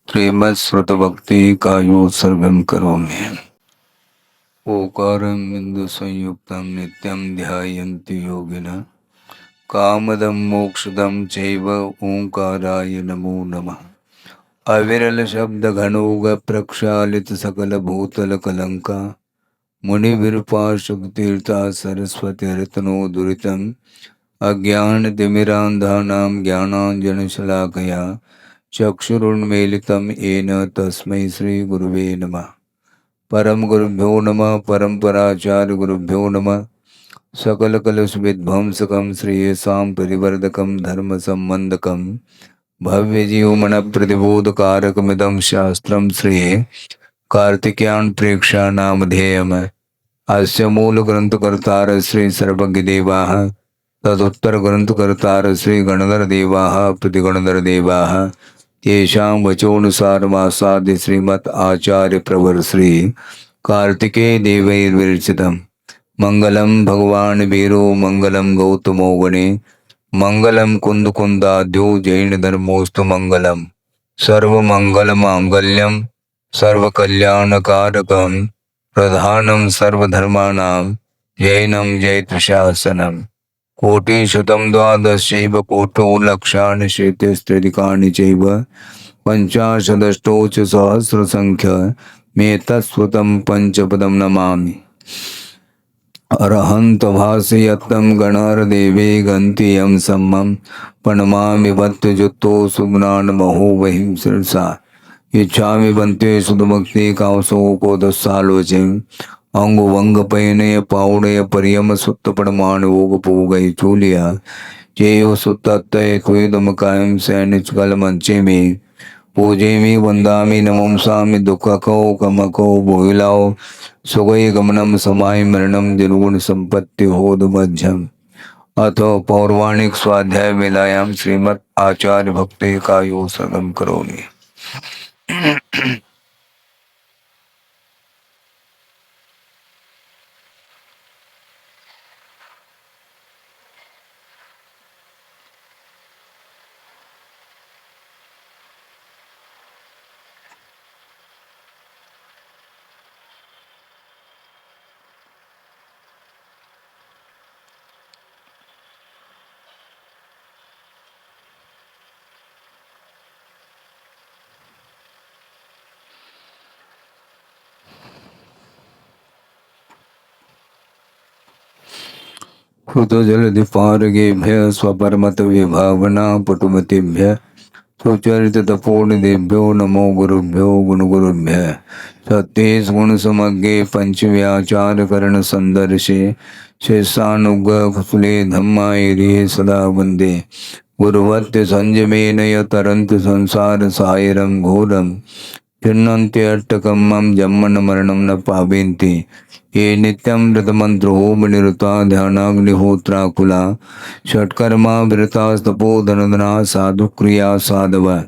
श्रीमत्स्मृतभक्ति कायोत्सर्गं करोमि। ओकारं बिन्दुसंयुक्तं नित्यं ध्यायन्ति योगिनः कामदं मोक्षदं चैव ओंकाराय नमो नमः। अविरल शब्द घनोग प्रक्षालित सकल भूतल कलंका मुनिविरूपाशुक तीर्था सरस्वती रत्नो दुरितम् अज्ञान तिमिरान्धानां ज्ञानाञ्जनशलाकया चक्षुरुन्मीलितं येन तस्मै श्री गुरुवे नमः। परम गुरुभ्यो नमः। परम्पराचार्य गुरुभ्यो नमः। सकल कलुष विध्वंसकं श्रेयसां परिवर्धकं धर्म संबंधकं भव्य जीवमन प्रतिबोधकारकमिदं शास्त्रं श्रेय कार्तिकेयान प्रेक्षा नामधेयम्। अस्य मूल ग्रंथकर्तार श्री सर्वज्ञ देवाः तदुत्तर ग्रंथकर्तार श्री गणधर देवाः प्रतिगणधर देवाः येषां वचोनुसारमासाद्य श्रीमत् आचार्य प्रवर श्री कार्तिकेय देवैर्विरचितम्। मंगलम भगवान वीरो मंगलम गौतमो गणे मंगलम कुंदकुंदाद्यो जैन धर्मोस्तु मंगलम सर्वमंगल मांगल्यम सर्वकल्याणकारकं प्रधानं सर्वधर्माणां जैनं जैत्रशासनम्। कोटिशतं द्वादशैव कोटो लक्षाणि शेतेस्त्रिकाणि चैव पञ्चाशदष्टौ च सहस्रसङ्ख्यमेतत्स्वतं पञ्चपदं नमामि। अरहंत भासयत्तं गणर्देवे गन्ति यं सम्मं प्रणमामि भक्तजुतो सुज्ञानमहो वहिं शिरसा इच्छामि बन्ते सुधभक्ति कावसो को दस्सालोचन अंग वंग पयनय पाउणय परियम सुत्त पड़मान ओग पोगय चूलिया चेयो सुत्तय क्वेदम कायम सैनिच कल मंचे में पूजेमि वंदामि नमंसामि दुःखको कमको बोहिलाओ सुगय गमनम समाय मरणम निर्गुण संपत्ति होद मध्यम। अथो पौर्वाणिक स्वाध्याय वेलायाम श्रीमद् आचार्य भक्ति का यो सगम करोमि। क्षुतो जलधिपारगेभ्य स्वपरमत विभावना पटुमतिभ्य सुचरित तपोनिधेभ्यो नमो गुरुभ्यो गुणगुरुभ्य। सत्तेश गुण समग्गे पंचव्याचार करण संदर्शे शेषानुग कुसुले धम्मायिरे सदा वंदे गुरुवत्य संयमेन तरंत संसार सायरं घोरम चिन्नन्त्यष्टकं मम जन्मन मरणं न पावेन्ति ये नित्यं व्रतमन्त्रो निरुता ध्यानाग्निहोत्राकुला षट्कर्मा विरतास्तपोधनदना साधुक्रिया साधव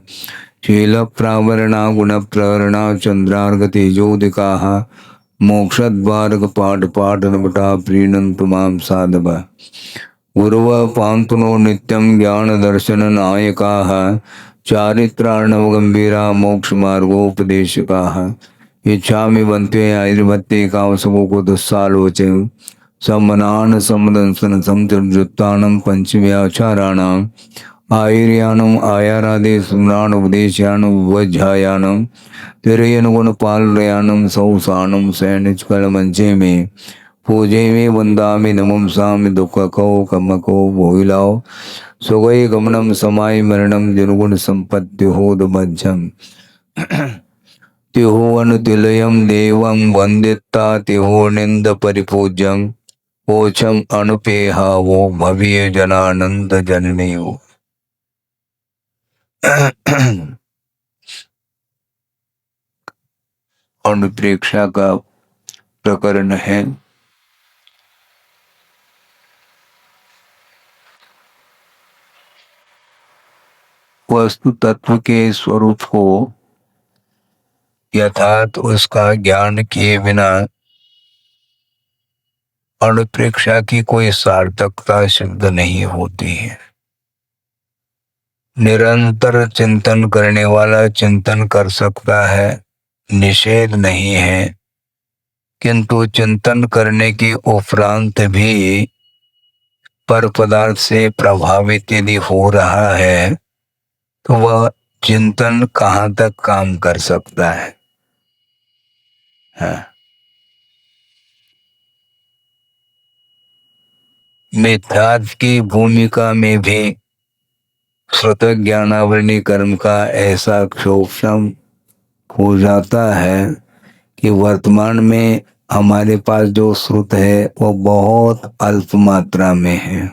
शीलप्रावरणा गुणप्रवरणा चन्द्रार्गतेजोदिकाः मोक्षद्वारकपाटपाटनपटा प्रीणन्तु मां साधव। गुरुव पान्तुनो नित्यं ज्ञानदर्शननायकाः चारित्रार्णवगम्भीरा मोक्षमार्गोपदेशकाः इच्छामि बन्ते आयुर्भत्ते कामसुको को दुस्सालोचन सम्मनान सम्मदंसन समजुत्तानं पंचव्याचाराणां आयुर्यानम आयारादे स्मराण उपदेशयानम वज्झायानम तिरयनुगुण पालयानम सौसानम सैनिचकल मंचे में पूजे में वंदामि नमंसामि दुःखको कमको भोइलाओ सुगय गमनम समाय मरणम निर्गुण संपत्ति होद मध्यम। तिहो अनुतिलयम देवं वंदिता तिहो निंद परिपूज्यं ओछम अनुपेहावो भव्य जनानंद जननीयो। अनुप्रेक्षा का प्रकरण है। वस्तु तत्व के स्वरूप को यथार्थ उसका ज्ञान किए बिना अनुप्रेक्षा की कोई सार्थकता सिद्ध नहीं होती है। निरंतर चिंतन करने वाला चिंतन कर सकता है, निषेध नहीं है, किंतु चिंतन करने के उपरांत भी पर पदार्थ से प्रभावित यदि हो रहा है तो वह चिंतन कहाँ तक काम कर सकता है। हाँ। मिथ्यात्व की भूमिका में भी श्रुत ज्ञानावरणी कर्म का ऐसा शोषण हो जाता है कि वर्तमान में हमारे पास जो श्रुत है वो बहुत अल्प मात्रा में है।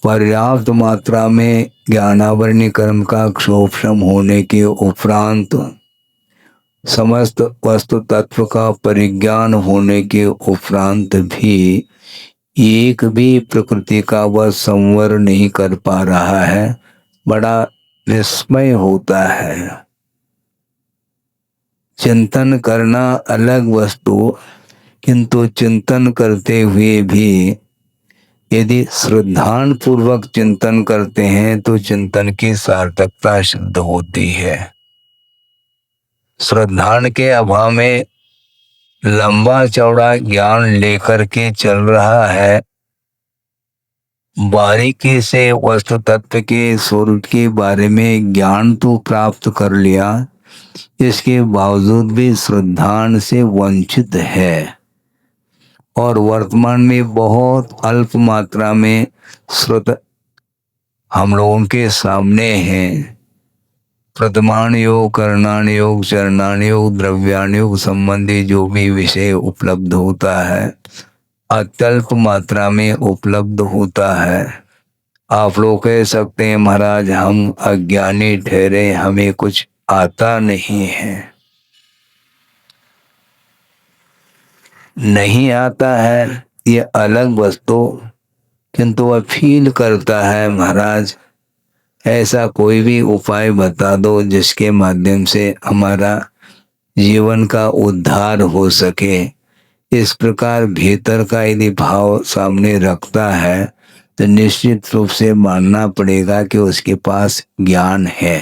पर्याप्त मात्रा में ज्ञानावरणी कर्म का क्षोभम होने के उपरांत समस्त वस्तु तत्व का परिज्ञान होने के उपरांत भी एक भी प्रकृति का वह संवर नहीं कर पा रहा है। बड़ा विस्मय होता है। चिंतन करना अलग वस्तु, किंतु चिंतन करते हुए भी यदि श्रद्धान पूर्वक चिंतन करते हैं तो चिंतन की सार्थकता सिद्ध होती है। श्रद्धान के अभाव में लंबा चौड़ा ज्ञान लेकर के चल रहा है, बारीकी से वस्तु तत्व के स्वरूप के बारे में ज्ञान तो प्राप्त कर लिया, इसके बावजूद भी श्रद्धान से वंचित है और वर्तमान में बहुत अल्प मात्रा में श्रुत हम लोगों के सामने हैं। प्रथमान योग, करणान योग, चरणान योग, द्रव्यान योग संबंधी जो भी विषय उपलब्ध होता है अत्यल्प मात्रा में उपलब्ध होता है। आप लोग कह सकते हैं महाराज हम अज्ञानी ठहरे, हमें कुछ आता नहीं है। नहीं आता है ये अलग वस्तु, किंतु वह फील करता है महाराज ऐसा कोई भी उपाय बता दो जिसके माध्यम से हमारा जीवन का उद्धार हो सके। इस प्रकार भीतर का यदि भाव सामने रखता है तो निश्चित रूप से मानना पड़ेगा कि उसके पास ज्ञान है।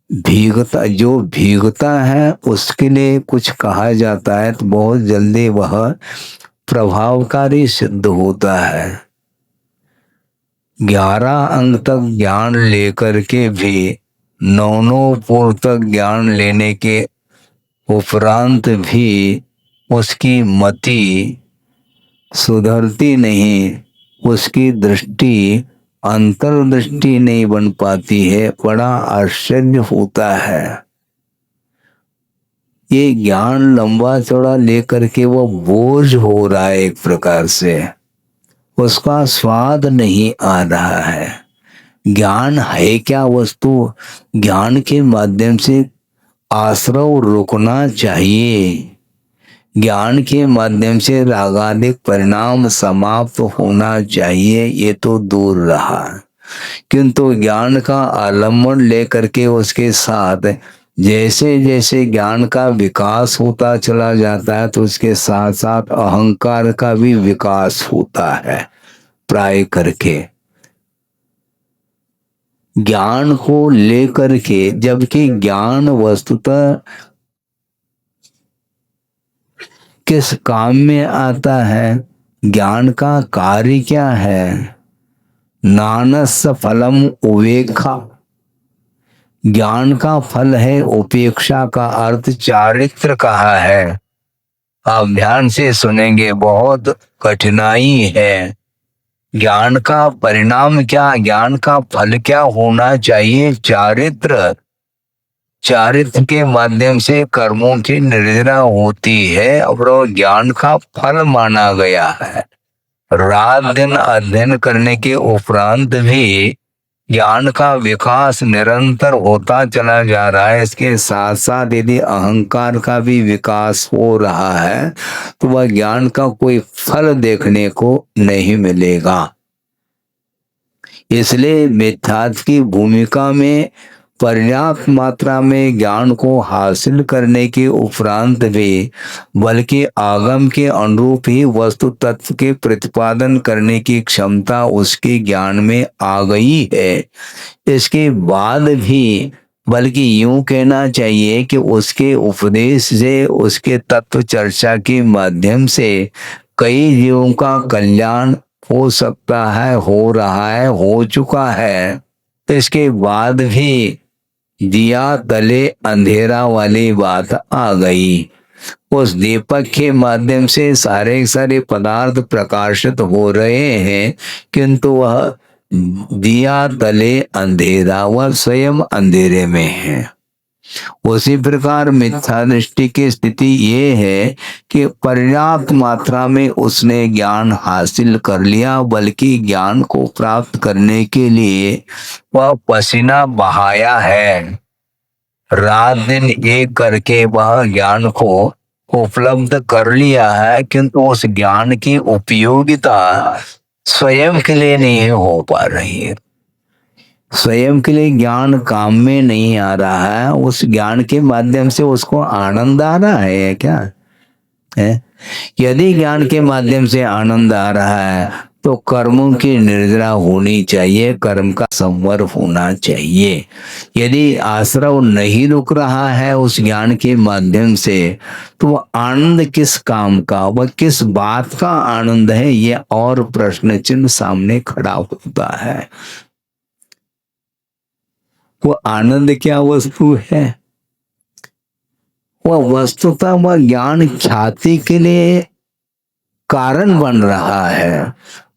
भीगता जो भीगता है उसके लिए कुछ कहा जाता है तो बहुत जल्दी वह प्रभावकारी सिद्ध होता है। 11 अंग तक ज्ञान लेकर के भी 9 पूर्व तक ज्ञान लेने के उपरांत भी उसकी मति सुधरती नहीं, उसकी दृष्टि अंतर्दृष्टि नहीं बन पाती है। बड़ा आश्चर्य होता है। ये ज्ञान लंबा चौड़ा लेकर के वो बोझ हो रहा है, एक प्रकार से उसका स्वाद नहीं आ रहा है। ज्ञान है क्या वस्तु? ज्ञान के माध्यम से आश्रव रुकना चाहिए, ज्ञान के माध्यम से रागादिक परिणाम समाप्त होना चाहिए, ये तो दूर रहा। किंतु ज्ञान का आलम्बन लेकर के उसके साथ जैसे जैसे ज्ञान का विकास होता चला जाता है तो उसके साथ साथ अहंकार का भी विकास होता है। प्राय करके ज्ञान को लेकर के, जबकि ज्ञान वस्तुतः किस काम में आता है, ज्ञान का कार्य क्या है? नानस फलम उपेक्षा, ज्ञान का फल है उपेक्षा का अर्थ चारित्र कहा है। आप ध्यान से सुनेंगे, बहुत कठिनाई है। ज्ञान का परिणाम क्या, ज्ञान का फल क्या होना चाहिए? चारित्र। चारित्र के माध्यम से कर्मों की निर्जरा होती है और ज्ञान का फल माना गया है। रात दिन अध्ययन करने के उपरांत भी ज्ञान का विकास निरंतर होता चला जा रहा है। इसके साथ साथ यदि अहंकार का भी विकास हो रहा है तो वह ज्ञान का कोई फल देखने को नहीं मिलेगा। इसलिए मिथ्यात्व की भूमिका में पर्याप्त मात्रा में ज्ञान को हासिल करने के उपरांत भी बल्कि आगम के अनुरूप ही वस्तु तत्व के प्रतिपादन करने की क्षमता उसके ज्ञान में आ गई है। इसके बाद भी बल्कि यूं कहना चाहिए कि उसके उपदेश से, उसके तत्व चर्चा के माध्यम से कई जीवों का कल्याण हो सकता है, हो रहा है, हो चुका है। इसके बाद भी दिया तले अंधेरा वाली बात आ गई। उस दीपक के माध्यम से सारे सारे पदार्थ प्रकाशित हो रहे हैं, किंतु वह दिया तले अंधेरा, वह स्वयं अंधेरे में है। उसी प्रकार मिथ्या दृष्टि की स्थिति ये है कि पर्याप्त मात्रा में उसने ज्ञान हासिल कर लिया, बल्कि ज्ञान को प्राप्त करने के लिए वह पसीना बहाया है, रात दिन एक करके वह ज्ञान को उपलब्ध कर लिया है, किंतु उस ज्ञान की उपयोगिता स्वयं के लिए नहीं हो पा रही है। स्वयं के लिए ज्ञान काम में नहीं आ रहा है। उस ज्ञान के माध्यम से उसको आनंद आ रहा है क्या है? यदि ज्ञान के माध्यम से आनंद आ रहा है तो कर्मों की निर्जरा होनी चाहिए, कर्म का संवर होना चाहिए। यदि आश्रव नहीं रुक रहा है उस ज्ञान के माध्यम से, तो वह आनंद किस काम का, वह किस बात का आनंद है, ये और प्रश्न चिन्ह सामने खड़ा होता है। वह आनंद क्या वस्तु है? वह वस्तुतः वह ज्ञान ख्याति के लिए कारण बन रहा है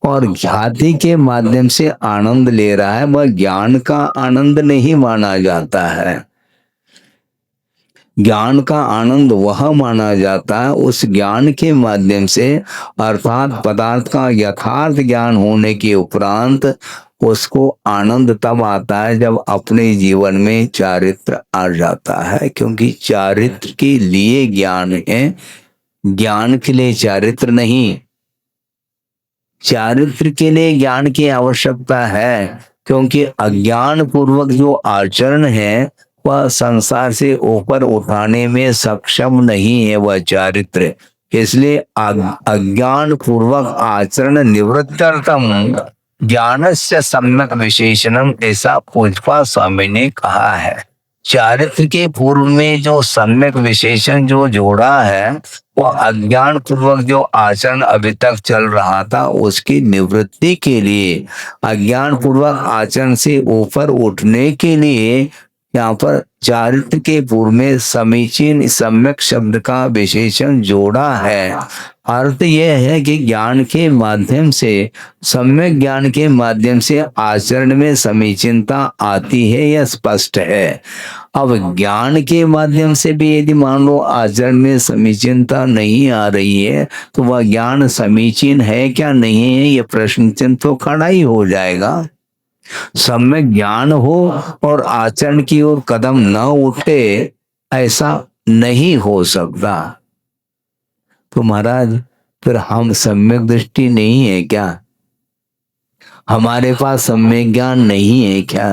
और ख्याति के माध्यम से आनंद ले रहा है। वह ज्ञान का आनंद नहीं माना जाता है। ज्ञान का आनंद वह माना जाता है उस ज्ञान के माध्यम से, अर्थात पदार्थ का यथार्थ ज्ञान होने के उपरांत उसको आनंद तब आता है जब अपने जीवन में चारित्र आ जाता है। क्योंकि चारित्र के लिए ज्ञान है, ज्ञान के लिए चारित्र नहीं। चारित्र के लिए ज्ञान की आवश्यकता है, क्योंकि अज्ञान पूर्वक जो आचरण है वह संसार से ऊपर उठाने में सक्षम नहीं है वह चारित्र। इसलिए अज्ञान पूर्वक आचरण निवृत्त्यर्थम ज्ञानस्य सम्यक विशेषणम, ऐसा पूज्यपाद स्वामी ने कहा है। चारित्र के पूर्व में जो सम्यक विशेषण जो जोड़ा है वह अज्ञान पूर्वक जो आचरण अभी तक चल रहा था उसकी निवृत्ति के लिए, अज्ञान पूर्वक आचरण से ऊपर उठने के लिए यहाँ पर चारित्र के पूर्व में समीचीन सम्यक शब्द का विशेषण जोड़ा है। अर्थ यह है कि ज्ञान के माध्यम से, सम्यक ज्ञान के माध्यम से आचरण में समीचीनता आती है, यह स्पष्ट है। अब ज्ञान के माध्यम से भी यदि मान लो आचरण में समीचीनता नहीं आ रही है तो वह ज्ञान समीचीन है क्या नहीं है, यह प्रश्न चिन्ह तो खड़ा ही हो जाएगा। सम्यक ज्ञान हो और आचरण की ओर कदम न उठे, ऐसा नहीं हो सकता। तो महाराज फिर हम सम्यक दृष्टि नहीं है क्या? हमारे पास सम्यक ज्ञान नहीं है क्या?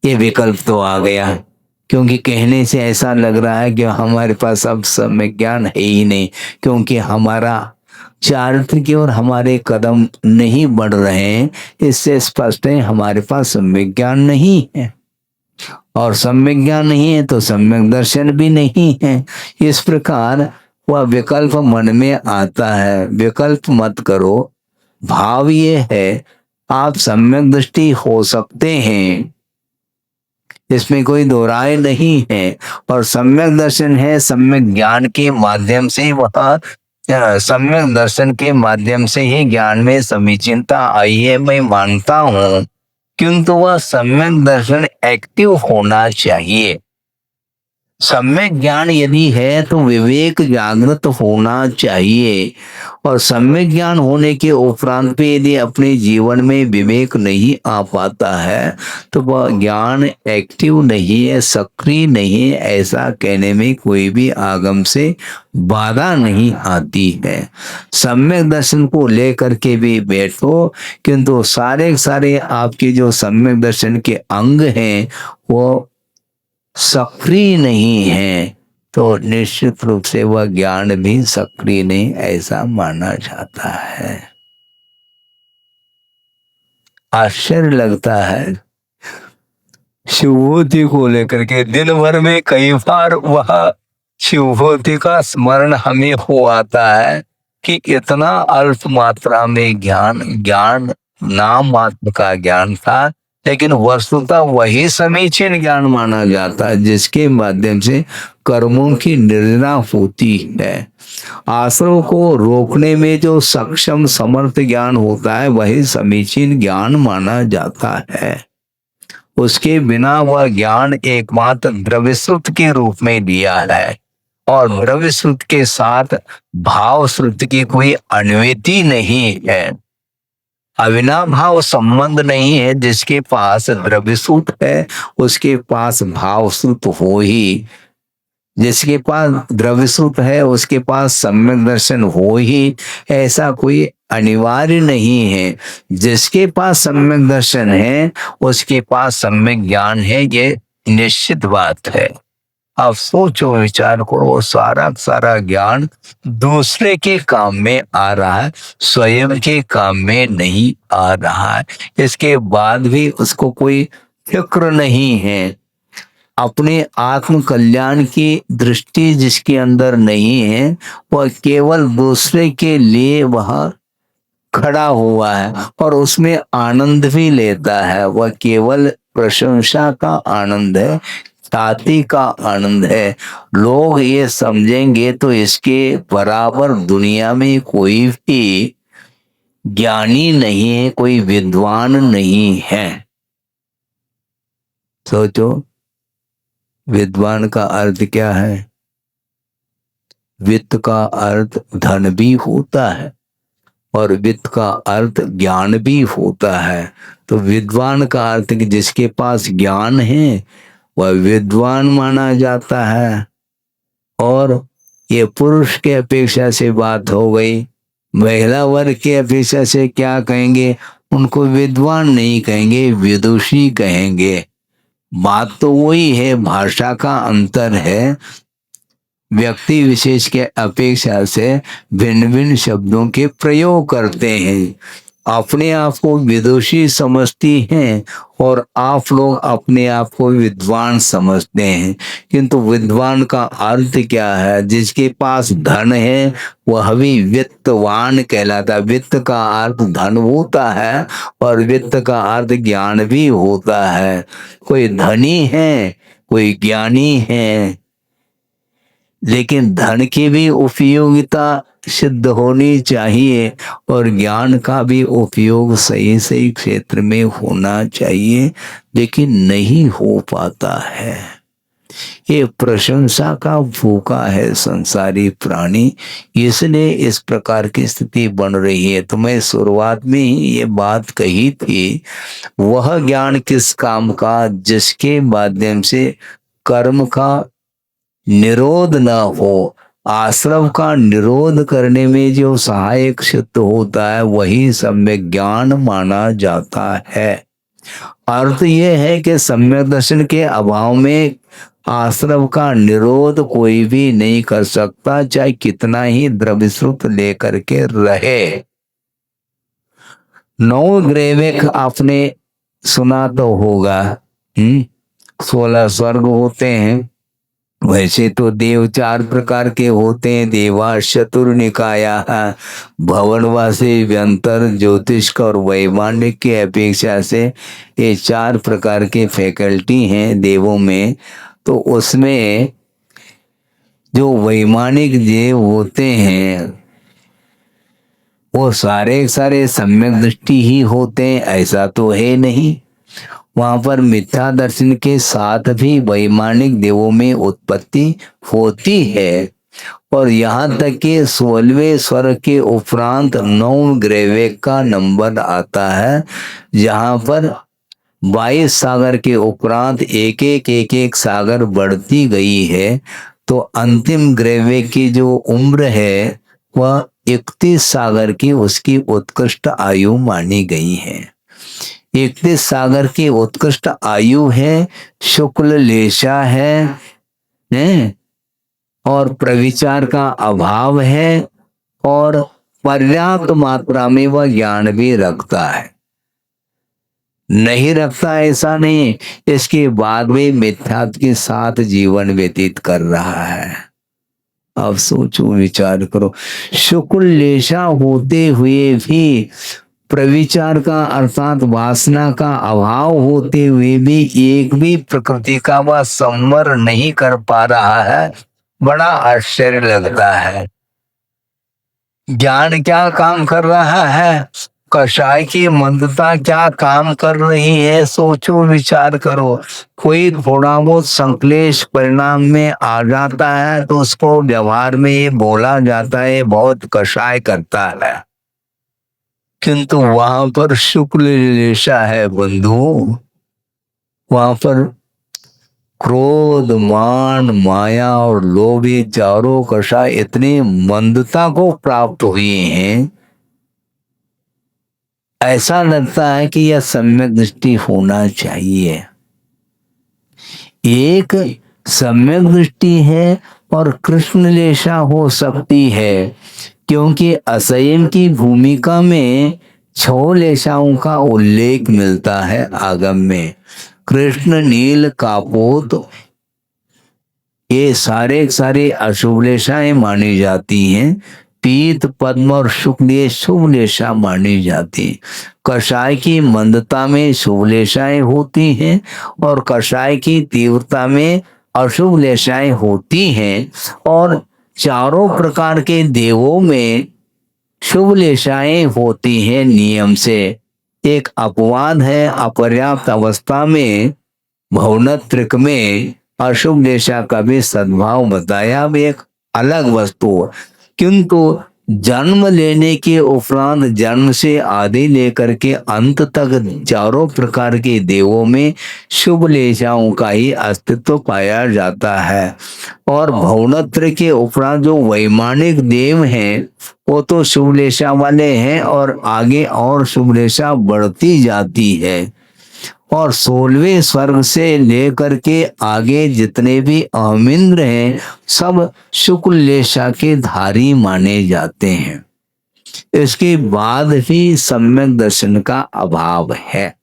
ये विकल्प तो आ गया, क्योंकि कहने से ऐसा लग रहा है कि हमारे पास अब सम्यक ज्ञान है ही नहीं, क्योंकि हमारा चारित्र की ओर हमारे कदम नहीं बढ़ रहे हैं। इससे स्पष्ट है हमारे पास सम्यक ज्ञान नहीं है, और सम्यक ज्ञान नहीं है तो सम्यक दर्शन भी नहीं है। इस प्रकार वह विकल्प मन में आता है। विकल्प मत करो, भाव ये है आप सम्यक दृष्टि हो सकते हैं, इसमें कोई दो राय नहीं है। और सम्यक दर्शन है, सम्यक ज्ञान के माध्यम से, वह सम्यक दर्शन के माध्यम से ही ज्ञान में समीचीनता आई है, मैं मानता हूं। किंतु वह सम्यक दर्शन एक्टिव होना चाहिए। सम्यक ज्ञान यदि है तो विवेक जागृत होना चाहिए। और सम्यक ज्ञान होने के उपरांत भी यदि अपने जीवन में विवेक नहीं आ पाता है तो वह ज्ञान एक्टिव नहीं है, सक्रिय नहीं है, ऐसा कहने में कोई भी आगम से बाधा नहीं आती है। सम्यक दर्शन को लेकर के भी बैठो, किंतु सारे सारे आपके जो सम्यक दर्शन के अंग हैं वो सक्रिय नहीं है तो निश्चित रूप से वह ज्ञान भी सक्रिय नहीं ऐसा माना जाता है। आश्चर्य लगता है शिवभूति को लेकर के दिन भर में कई बार वह शिवभूति का स्मरण हमें हो आता है कि इतना अल्प मात्रा में ज्ञान ज्ञान नाम मात्र का ज्ञान था, लेकिन वस्तुतः वही समीचीन ज्ञान माना जाता है जिसके माध्यम से कर्मों की निर्णय होती है। आश्रम को रोकने में जो सक्षम समर्थ ज्ञान होता है वही समीचीन ज्ञान माना जाता है। उसके बिना वह ज्ञान एकमात्र द्रव्य श्रुत के रूप में दिया है और द्रव्य श्रुत के साथ भाव श्रुत की कोई अन्वति नहीं है, अविनाभाव संबंध नहीं है। जिसके पास द्रव्य श्रुत है उसके पास भाव श्रुत हो ही, जिसके पास द्रव्य श्रुत है उसके पास सम्यक दर्शन हो ही, ऐसा कोई अनिवार्य नहीं है। जिसके पास सम्यक दर्शन है उसके पास सम्यक ज्ञान है, ये निश्चित बात है। अब सोचो विचार करो, सारा सारा ज्ञान दूसरे के काम में आ रहा है, स्वयं के काम में नहीं आ रहा है। इसके बाद भी उसको कोई फिक्र नहीं है। अपने आत्म कल्याण की दृष्टि जिसके अंदर नहीं है वह केवल दूसरे के लिए वह खड़ा हुआ है और उसमें आनंद भी लेता है। वह केवल प्रशंसा का आनंद है, ख्याति का आनंद है। लोग ये समझेंगे तो इसके बराबर दुनिया में कोई भी ज्ञानी नहीं है, कोई विद्वान नहीं है। सोचो विद्वान का अर्थ क्या है? वित्त का अर्थ धन भी होता है और वित्त का अर्थ ज्ञान भी होता है। तो विद्वान का अर्थ कि जिसके पास ज्ञान है वह विद्वान माना जाता है। और ये पुरुष के अपेक्षा से बात हो गई। महिला वर्ग के अपेक्षा से क्या कहेंगे? उनको विद्वान नहीं कहेंगे, विदुषी कहेंगे। बात तो वही है, भाषा का अंतर है। व्यक्ति विशेष के अपेक्षा से भिन्न भिन्न शब्दों के प्रयोग करते हैं। अपने आप को विदुषी समझती हैं और आप लोग अपने आप को विद्वान समझते हैं। किंतु विद्वान का अर्थ क्या है? जिसके पास धन है वह भी वित्तवान कहलाता है। वित्त का अर्थ धन होता है और वित्त का अर्थ ज्ञान भी होता है। कोई धनी है, कोई ज्ञानी है, लेकिन धन की भी उपयोगिता सिद्ध होनी चाहिए और ज्ञान का भी उपयोग सही सही क्षेत्र में होना चाहिए, लेकिन नहीं हो पाता है। ये प्रशंसा का भूखा है संसारी प्राणी, इसलिए इस प्रकार की स्थिति बन रही है। तो मैं शुरुआत में ही ये बात कही थी, वह ज्ञान किस काम का जिसके माध्यम से कर्म का निरोध न हो। आश्रम का निरोध करने में जो सहायक सिद्ध होता है वही सम्यक ज्ञान माना जाता है। अर्थ यह है कि सम्यक दर्शन के अभाव में आश्रम का निरोध कोई भी नहीं कर सकता, चाहे कितना ही द्रव्य स्रोत लेकर के रहे। 9 ग्रेवेक आपने सुना तो होगा। 16 स्वर्ग होते हैं। वैसे तो देव 4 प्रकार के होते हैं, देवा चतुर्निकाया, भवनवासी, व्यंतर, ज्योतिष और वैमानिक के अपेक्षा से ये 4 प्रकार के फैकल्टी हैं देवों में। तो उसमें जो वैमानिक देव होते हैं वो सारे सारे सम्यक दृष्टि ही होते हैं ऐसा तो है नहीं। वहां पर मिथ्या दर्शन के साथ भी वैमानिक देवों में उत्पत्ति होती है। और यहाँ तक कि 16वें स्वर के उपरांत 9 ग्रह का नंबर आता है, जहाँ पर 22 सागर के उपरांत एक एक सागर बढ़ती गई है। तो अंतिम ग्रह की जो उम्र है वह 31 सागर की उसकी उत्कृष्ट आयु मानी गई है। 31 सागर की उत्कृष्ट आयु है, शुक्ल लेशा है और प्रविचार का अभाव है और पर्याप्त मात्रा में वह ज्ञान भी रखता है। नहीं रखता ऐसा नहीं, इसके बाद में मिथ्यात्व के साथ जीवन व्यतीत कर रहा है। अब सोचो विचार करो, शुक्ल लेशा होते हुए भी, प्रविचार का अर्थात वासना का अभाव होते हुए भी एक भी प्रकृति का वह संवर नहीं कर पा रहा है, बड़ा आश्चर्य लगता है। ज्ञान क्या काम कर रहा है, कषाय की मंदता क्या काम कर रही है, सोचो विचार करो। कोई थोड़ा बहुत संक्लेश परिणाम में आ जाता है तो उसको व्यवहार में ये बोला जाता है बहुत कषाय करता है, किंतु वहां पर शुक्ल लेशा है बंधु। वहां पर क्रोध, मान, माया और लोभ, ये चारों कषाय इतनी मंदता को प्राप्त हुए हैं, ऐसा लगता है कि यह सम्यक दृष्टि होना चाहिए। एक सम्यक दृष्टि है और कृष्ण लेशा हो सकती है, क्योंकि असंयम की भूमिका में 6 लेशाओं का उल्लेख मिलता है आगम में। कृष्ण, नील, कापोत, ये सारे अशुभ लेशाएं मानी जाती हैं। पीत, पद्म और शुक्ल ये शुभ लेशा मानी जाती। कषाय की मंदता में शुभ लेशाएं होती हैं और कषाय की तीव्रता में अशुभ लेशाएं होती हैं। और चारों प्रकार के देवों में शुभ लेशाएं होती हैं नियम से। एक अपवाद है, अपर्याप्त अवस्था में भवनत्रिक में अशुभ लेशा का भी सद्भाव बताया, अब एक अलग वस्तु। किंतु जन्म लेने के उपरांत, जन्म से आदि लेकर के अंत तक चारों प्रकार के देवों में शुभ लेशाओं का ही अस्तित्व पाया जाता है। और भवनत्र के उपरांत जो वैमानिक देव हैं वो तो शुभ लेशा वाले हैं और आगे और शुभ लेशा बढ़ती जाती है। और 16वें स्वर्ग से लेकर के आगे जितने भी अहमिंद्र हैं सब शुक्ल लेशा के धारी माने जाते हैं। इसके बाद भी सम्यक दर्शन का अभाव है।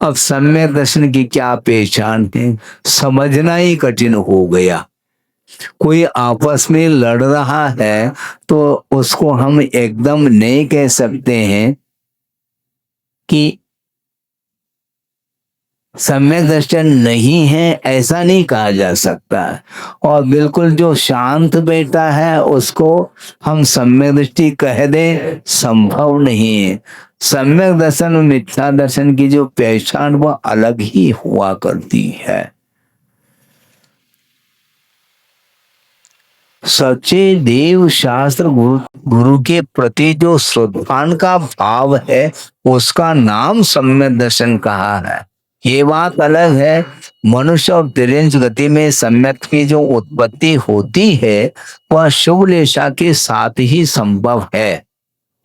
अब सम्यक दर्शन की क्या पहचान है, समझना ही कठिन हो गया। कोई आपस में लड़ रहा है तो उसको हम एकदम नहीं कह सकते हैं कि सम्यक दर्शन नहीं है, ऐसा नहीं कहा जा सकता। और बिल्कुल जो शांत बैठा है उसको हम सम्यक दृष्टि कह दें, संभव नहीं है। सम्यक दर्शन और मिथ्या दर्शन की जो पहचान वह अलग ही हुआ करती है। सच्चे देव शास्त्र गुरु के प्रति जो श्रद्धान का भाव है उसका नाम सम्यक दर्शन कहा है। ये बात अलग है, मनुष्य और तिर्यंच गति में सम्यक की जो उत्पत्ति होती है वह शुभ लेशा के साथ ही संभव है।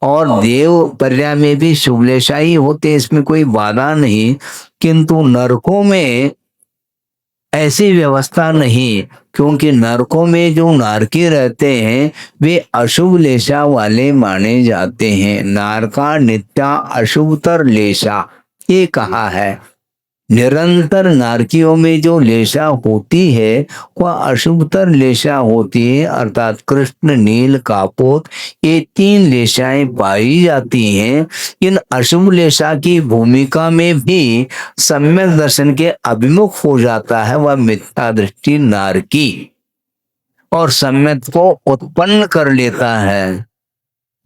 और देव पर्याय में भी शुभ लेशा ही होते, इसमें कोई बाधा नहीं। किंतु नरकों में ऐसी व्यवस्था नहीं, क्योंकि नरकों में जो नारकी रहते हैं वे अशुभ लेशा वाले माने जाते हैं। नारका नित्या अशुभतर लेशा ये कहा है। निरंतर नारकियों में जो लेशा होती है वह अशुभतर लेशा होती है, अर्थात कृष्ण, नील, कापोत ये 3 लेशाएं पाई जाती हैं। इन अशुभ लेशा की भूमिका में भी सम्यक दर्शन के अभिमुख हो जाता है वह मिथ्या दृष्टि नारकी, और सम्यक को उत्पन्न कर लेता है।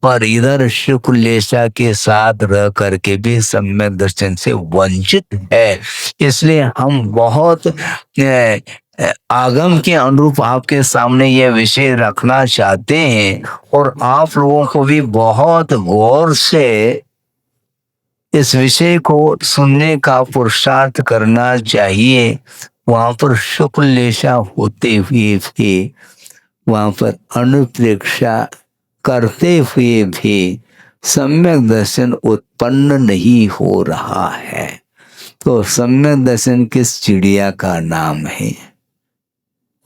और इधर शुक्ल लेशा के साथ रह करके भी सम्यक दर्शन से वंचित है। इसलिए हम बहुत आगम के अनुरूप आपके सामने यह विषय रखना चाहते हैं और आप लोगों को भी बहुत गौर से इस विषय को सुनने का पुरुषार्थ करना चाहिए। वहां पर शुक्ल लेशा होते हुए भी, वहां पर अनुप्रेक्षा करते हुए भी सम्यक दर्शन उत्पन्न नहीं हो रहा है। तो सम्यक दर्शन किस चिड़िया का नाम है,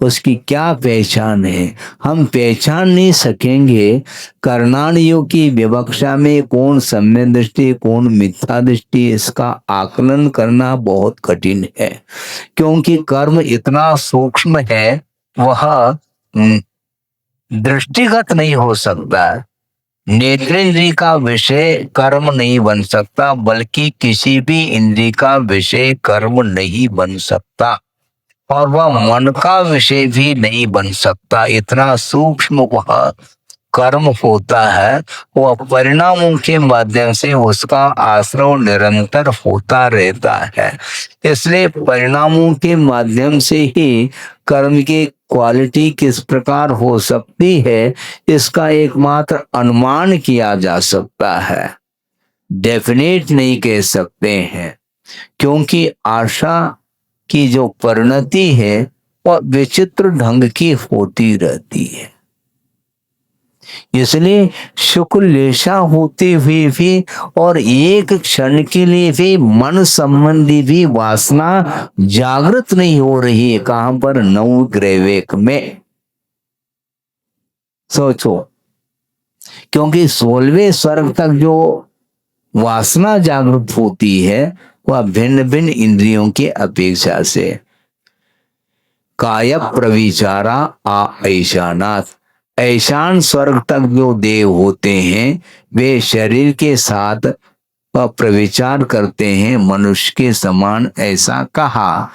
उसकी क्या पहचान है, हम पहचान नहीं सकेंगे। कर्णानियों की विवक्षा में कौन सम्यक दृष्टि कौन मिथ्या दृष्टि, इसका आकलन करना बहुत कठिन है, क्योंकि कर्म इतना सूक्ष्म है, वह दृष्टिगत नहीं हो सकता। नेत्रेंद्रिय का विषय कर्म नहीं बन सकता, बल्कि किसी भी इंद्रिय का विषय कर्म नहीं बन सकता, और वह मन का विषय भी नहीं बन सकता। इतना सूक्ष्म वह कर्म होता है, वह परिणामों के माध्यम से उसका आश्रय निरंतर होता रहता है। इसलिए परिणामों के माध्यम से ही कर्म की क्वालिटी किस प्रकार हो सकती है, इसका एकमात्र अनुमान किया जा सकता है, डेफिनेट नहीं कह सकते हैं, क्योंकि आशा की जो परिणति है वह विचित्र ढंग की होती रहती है। इसलिए शुक्ल लेशा होते हुए भी और एक क्षण के लिए भी मन संबंधी भी वासना जागृत नहीं हो रही है। कहां पर? नवग्रहवेक में। सोचो, क्योंकि 16वें स्वर्ग तक जो वासना जागृत होती है वह भिन्न भिन्न इंद्रियों की अपेक्षा से काय प्रविचारा आ ऐशानाथ, ऐशान स्वर्ग तक जो देव होते हैं वे शरीर के साथ प्रविचार करते हैं मनुष्य के समान, ऐसा कहा।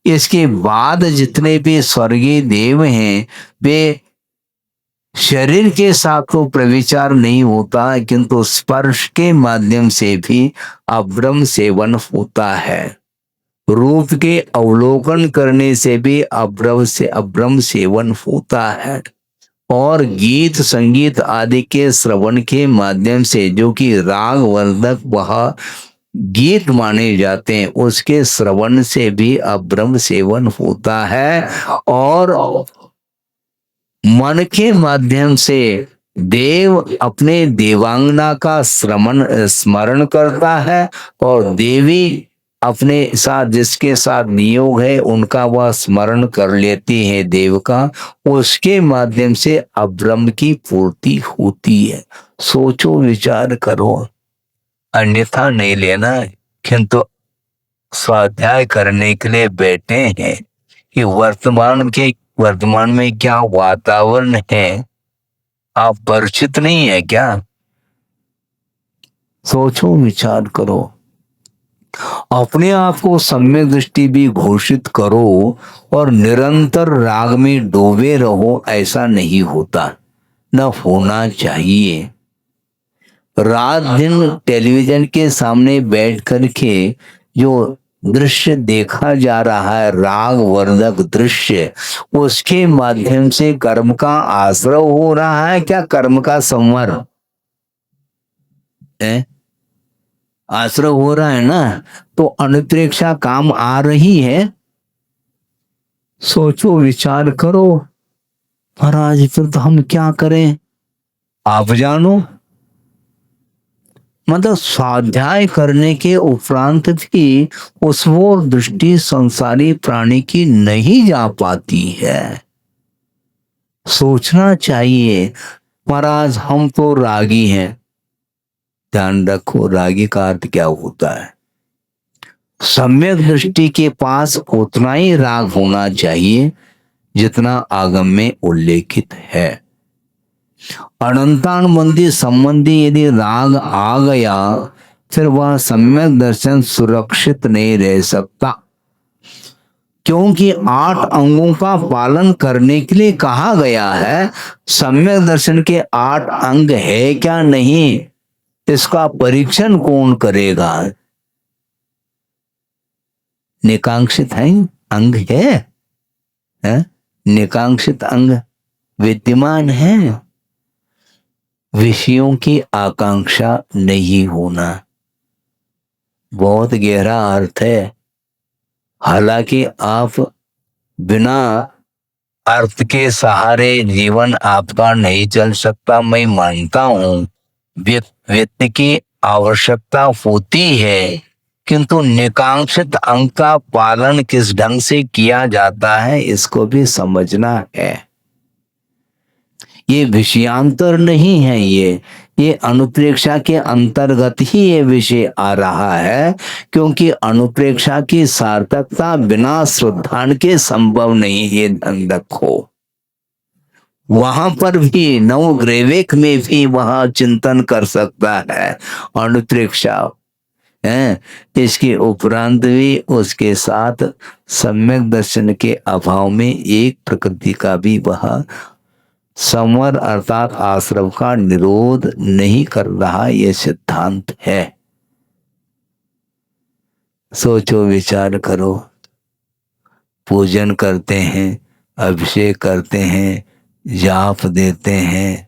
इसके बाद जितने भी स्वर्गीय देव हैं वे शरीर के साथ तो प्रविचार नहीं होता, किंतु स्पर्श के माध्यम से भी अब्रह्म सेवन होता है। रूप के अवलोकन करने से भी अब्रह्म सेवन होता है, और गीत संगीत आदि के श्रवण के माध्यम से, जो कि राग वर्धक वह गीत माने जाते हैं, उसके श्रवण से भी अब्रह्म सेवन होता है। और मन के माध्यम से देव अपने देवांगना का स्मरण करता है, और देवी अपने साथ जिसके साथ नियोग है उनका वह स्मरण कर लेती है देव का, उसके माध्यम से अब्रह्म की पूर्ति होती है। सोचो, विचार करो, अन्यथा नहीं लेना, किंतु स्वाध्याय करने के लिए बैठे हैं कि वर्तमान में क्या वातावरण है, आप परिचित नहीं है क्या? सोचो, विचार करो, अपने आप को सम्यक दृष्टि भी घोषित करो और निरंतर राग में डूबे रहो, ऐसा नहीं होता, न होना चाहिए। रात दिन टेलीविजन के सामने बैठ करके जो दृश्य देखा जा रहा है, राग वर्धक दृश्य, उसके माध्यम से कर्म का आश्रय हो रहा है क्या? कर्म का संवर है, आश्रय हो रहा है ना, तो अनुप्रेक्षा काम आ रही है। सोचो, विचार करो। महाराज फिर तो हम क्या करें? आप जानो। मतलब स्वाध्याय करने के उपरांत भी उस वो दृष्टि संसारी प्राणी की नहीं जा पाती है। सोचना चाहिए, महाराज हम तो रागी हैं। ध्यान रखो, रागी का अर्थ क्या होता है? सम्यक दृष्टि के पास उतना ही राग होना चाहिए जितना आगम में उल्लेखित है। अनंतानुबंधी संबंधी यदि राग आ गया फिर वह सम्यक दर्शन सुरक्षित नहीं रह सकता, क्योंकि 8 अंगों का पालन करने के लिए कहा गया है। सम्यक दर्शन के 8 अंग है क्या नहीं, इसका परीक्षण कौन करेगा? निकांक्षित है, अंग है? निकांक्षित अंग विद्यमान है। विषयों की आकांक्षा नहीं होना बहुत गहरा अर्थ है। हालांकि आप बिना अर्थ के सहारे जीवन आपका नहीं चल सकता, मैं मानता हूं। व्यक्ति की आवश्यकता होती है, किंतु निकांक्षित अंग का पालन किस ढंग से किया जाता है इसको भी समझना है। ये विषयांतर नहीं है, ये अनुप्रेक्षा के अंतर्गत ही ये विषय आ रहा है, क्योंकि अनुप्रेक्षा की सार्थकता बिना श्रद्धान के संभव नहीं है। ध्यान रखो, वहां पर भी नवग्रैविक में भी वहां चिंतन कर सकता है अनुप्रेक्षा है। इसके उपरांत भी उसके साथ सम्यक दर्शन के अभाव में एक प्रकृति का भी वह संवर अर्थात आश्रम का निरोध नहीं कर रहा, यह सिद्धांत है। सोचो, विचार करो। पूजन करते हैं, अभिषेक करते हैं, जाप देते हैं,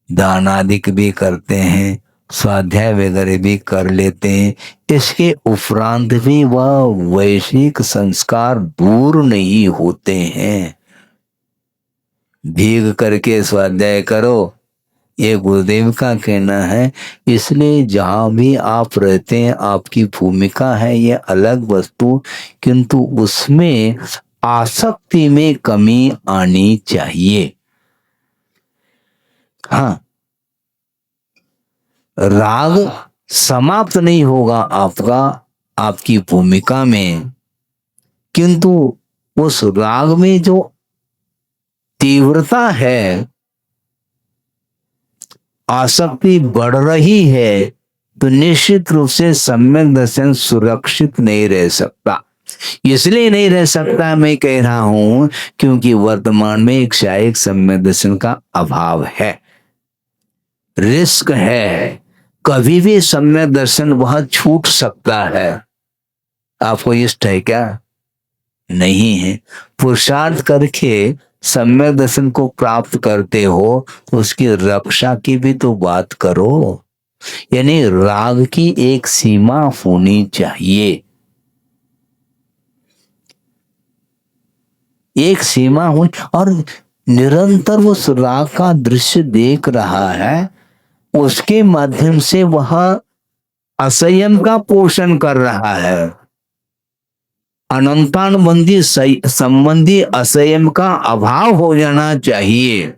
दान आदि भी करते हैं, स्वाध्याय वगैरह भी कर लेते हैं। इसके उपरांत भी वह वैश्विक संस्कार दूर नहीं होते हैं। भीग करके स्वाध्याय करो, ये गुरुदेव का कहना है। इसलिए जहां भी आप रहते हैं आपकी भूमिका है ये अलग वस्तु, किंतु उसमें आसक्ति में कमी आनी चाहिए। हाँ, राग समाप्त नहीं होगा आपका आपकी भूमिका में, किंतु उस राग में जो तीव्रता है, आसक्ति बढ़ रही है, तो निश्चित रूप से सम्यक दर्शन सुरक्षित नहीं रह सकता। इसलिए नहीं रह सकता मैं कह रहा हूं क्योंकि वर्तमान में एक शायक सम्यक दर्शन का अभाव है, रिस्क है। कभी भी सम्यक दर्शन वह छूट सकता है। आपको इष्ट है क्या? नहीं है। पुरुषार्थ करके सम्यक दर्शन को प्राप्त करते हो तो उसकी रक्षा की भी तो बात करो। यानी राग की एक सीमा होनी चाहिए, एक सीमा हो, और निरंतर वो राग का दृश्य देख रहा है, उसके माध्यम से वह असंयम का पोषण कर रहा है। अनंतानुबंधी संबंधी असंयम का अभाव हो जाना चाहिए।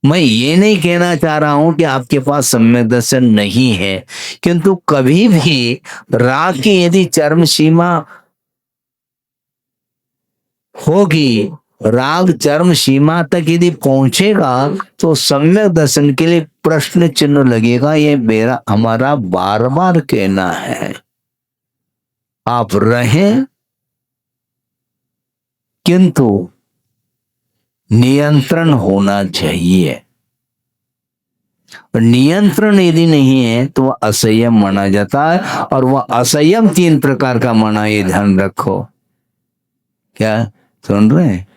मैं ये नहीं कहना चाह रहा हूं कि आपके पास सम्यक दर्शन नहीं है, किंतु कभी भी राग की यदि चरम सीमा होगी, राग चरम सीमा तक यदि पहुंचेगा तो सम्यक दर्शन के लिए प्रश्न चिन्ह लगेगा। ये मेरा हमारा बार बार कहना है। आप रहें, किंतु नियंत्रण होना चाहिए। नियंत्रण यदि नहीं है तो वह असंयम माना जाता है, और वह असंयम 3 प्रकार का माना, ये ध्यान रखो। क्या सुन रहे हैं?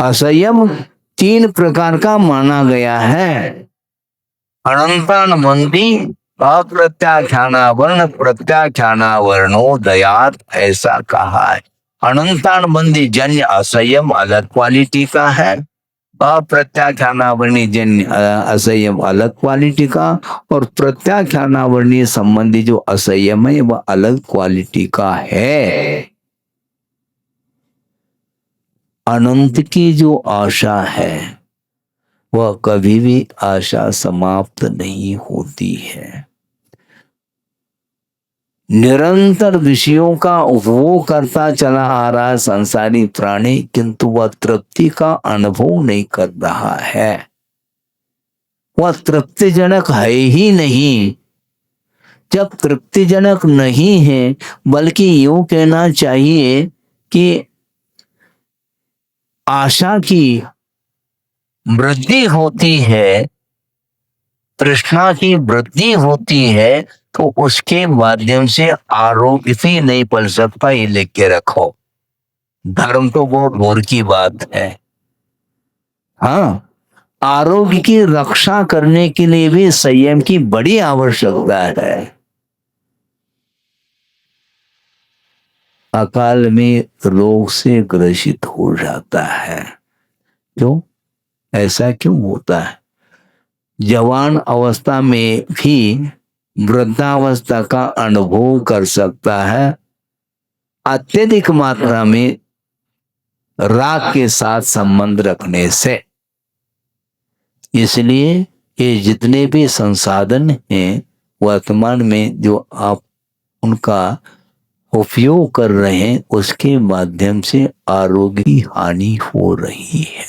असंयम 3 प्रकार का माना गया है। अनंतानुबंधी अप्रत्याख्यानावर्ण प्रत्याख्यानावर्णोदयात, ऐसा कहा है। अनंतानुबंधी जन्य असंयम अलग क्वालिटी का है, अप्रत्याख्यानावर्णी जन्य असंयम अलग क्वालिटी का, और प्रत्याख्यानावर्णी संबंधी जो असंयम है वह अलग क्वालिटी का है। अनंत की जो आशा है वह कभी भी आशा समाप्त नहीं होती है। निरंतर विषयों का उपभोग करता चला आ रहा है संसारी प्राणी, किंतु वह तृप्ति का अनुभव नहीं कर रहा है। वह तृप्तिजनक है ही नहीं। जब तृप्तिजनक नहीं है, बल्कि यूं कहना चाहिए कि आशा की वृद्धि होती है, तृष्णा की वृद्धि होती है, तो उसके माध्यम से आरोग्य भी नहीं पल सकता। ये लिख के रखो। धर्म तो बहुत दूर की बात है। हाँ, आरोग्य की रक्षा करने के लिए भी संयम की बड़ी आवश्यकता है। अकाल में रोग से ग्रसित हो जाता है। क्यों? ऐसा क्यों होता है? जवान अवस्था में भी वृद्धावस्था का अनुभव कर सकता है अत्यधिक मात्रा में राग के साथ संबंध रखने से। इसलिए ये जितने भी संसाधन हैं वर्तमान में जो आप उनका उपयोग कर रहे हैं, उसके माध्यम से आरोग्य की हानि हो रही है।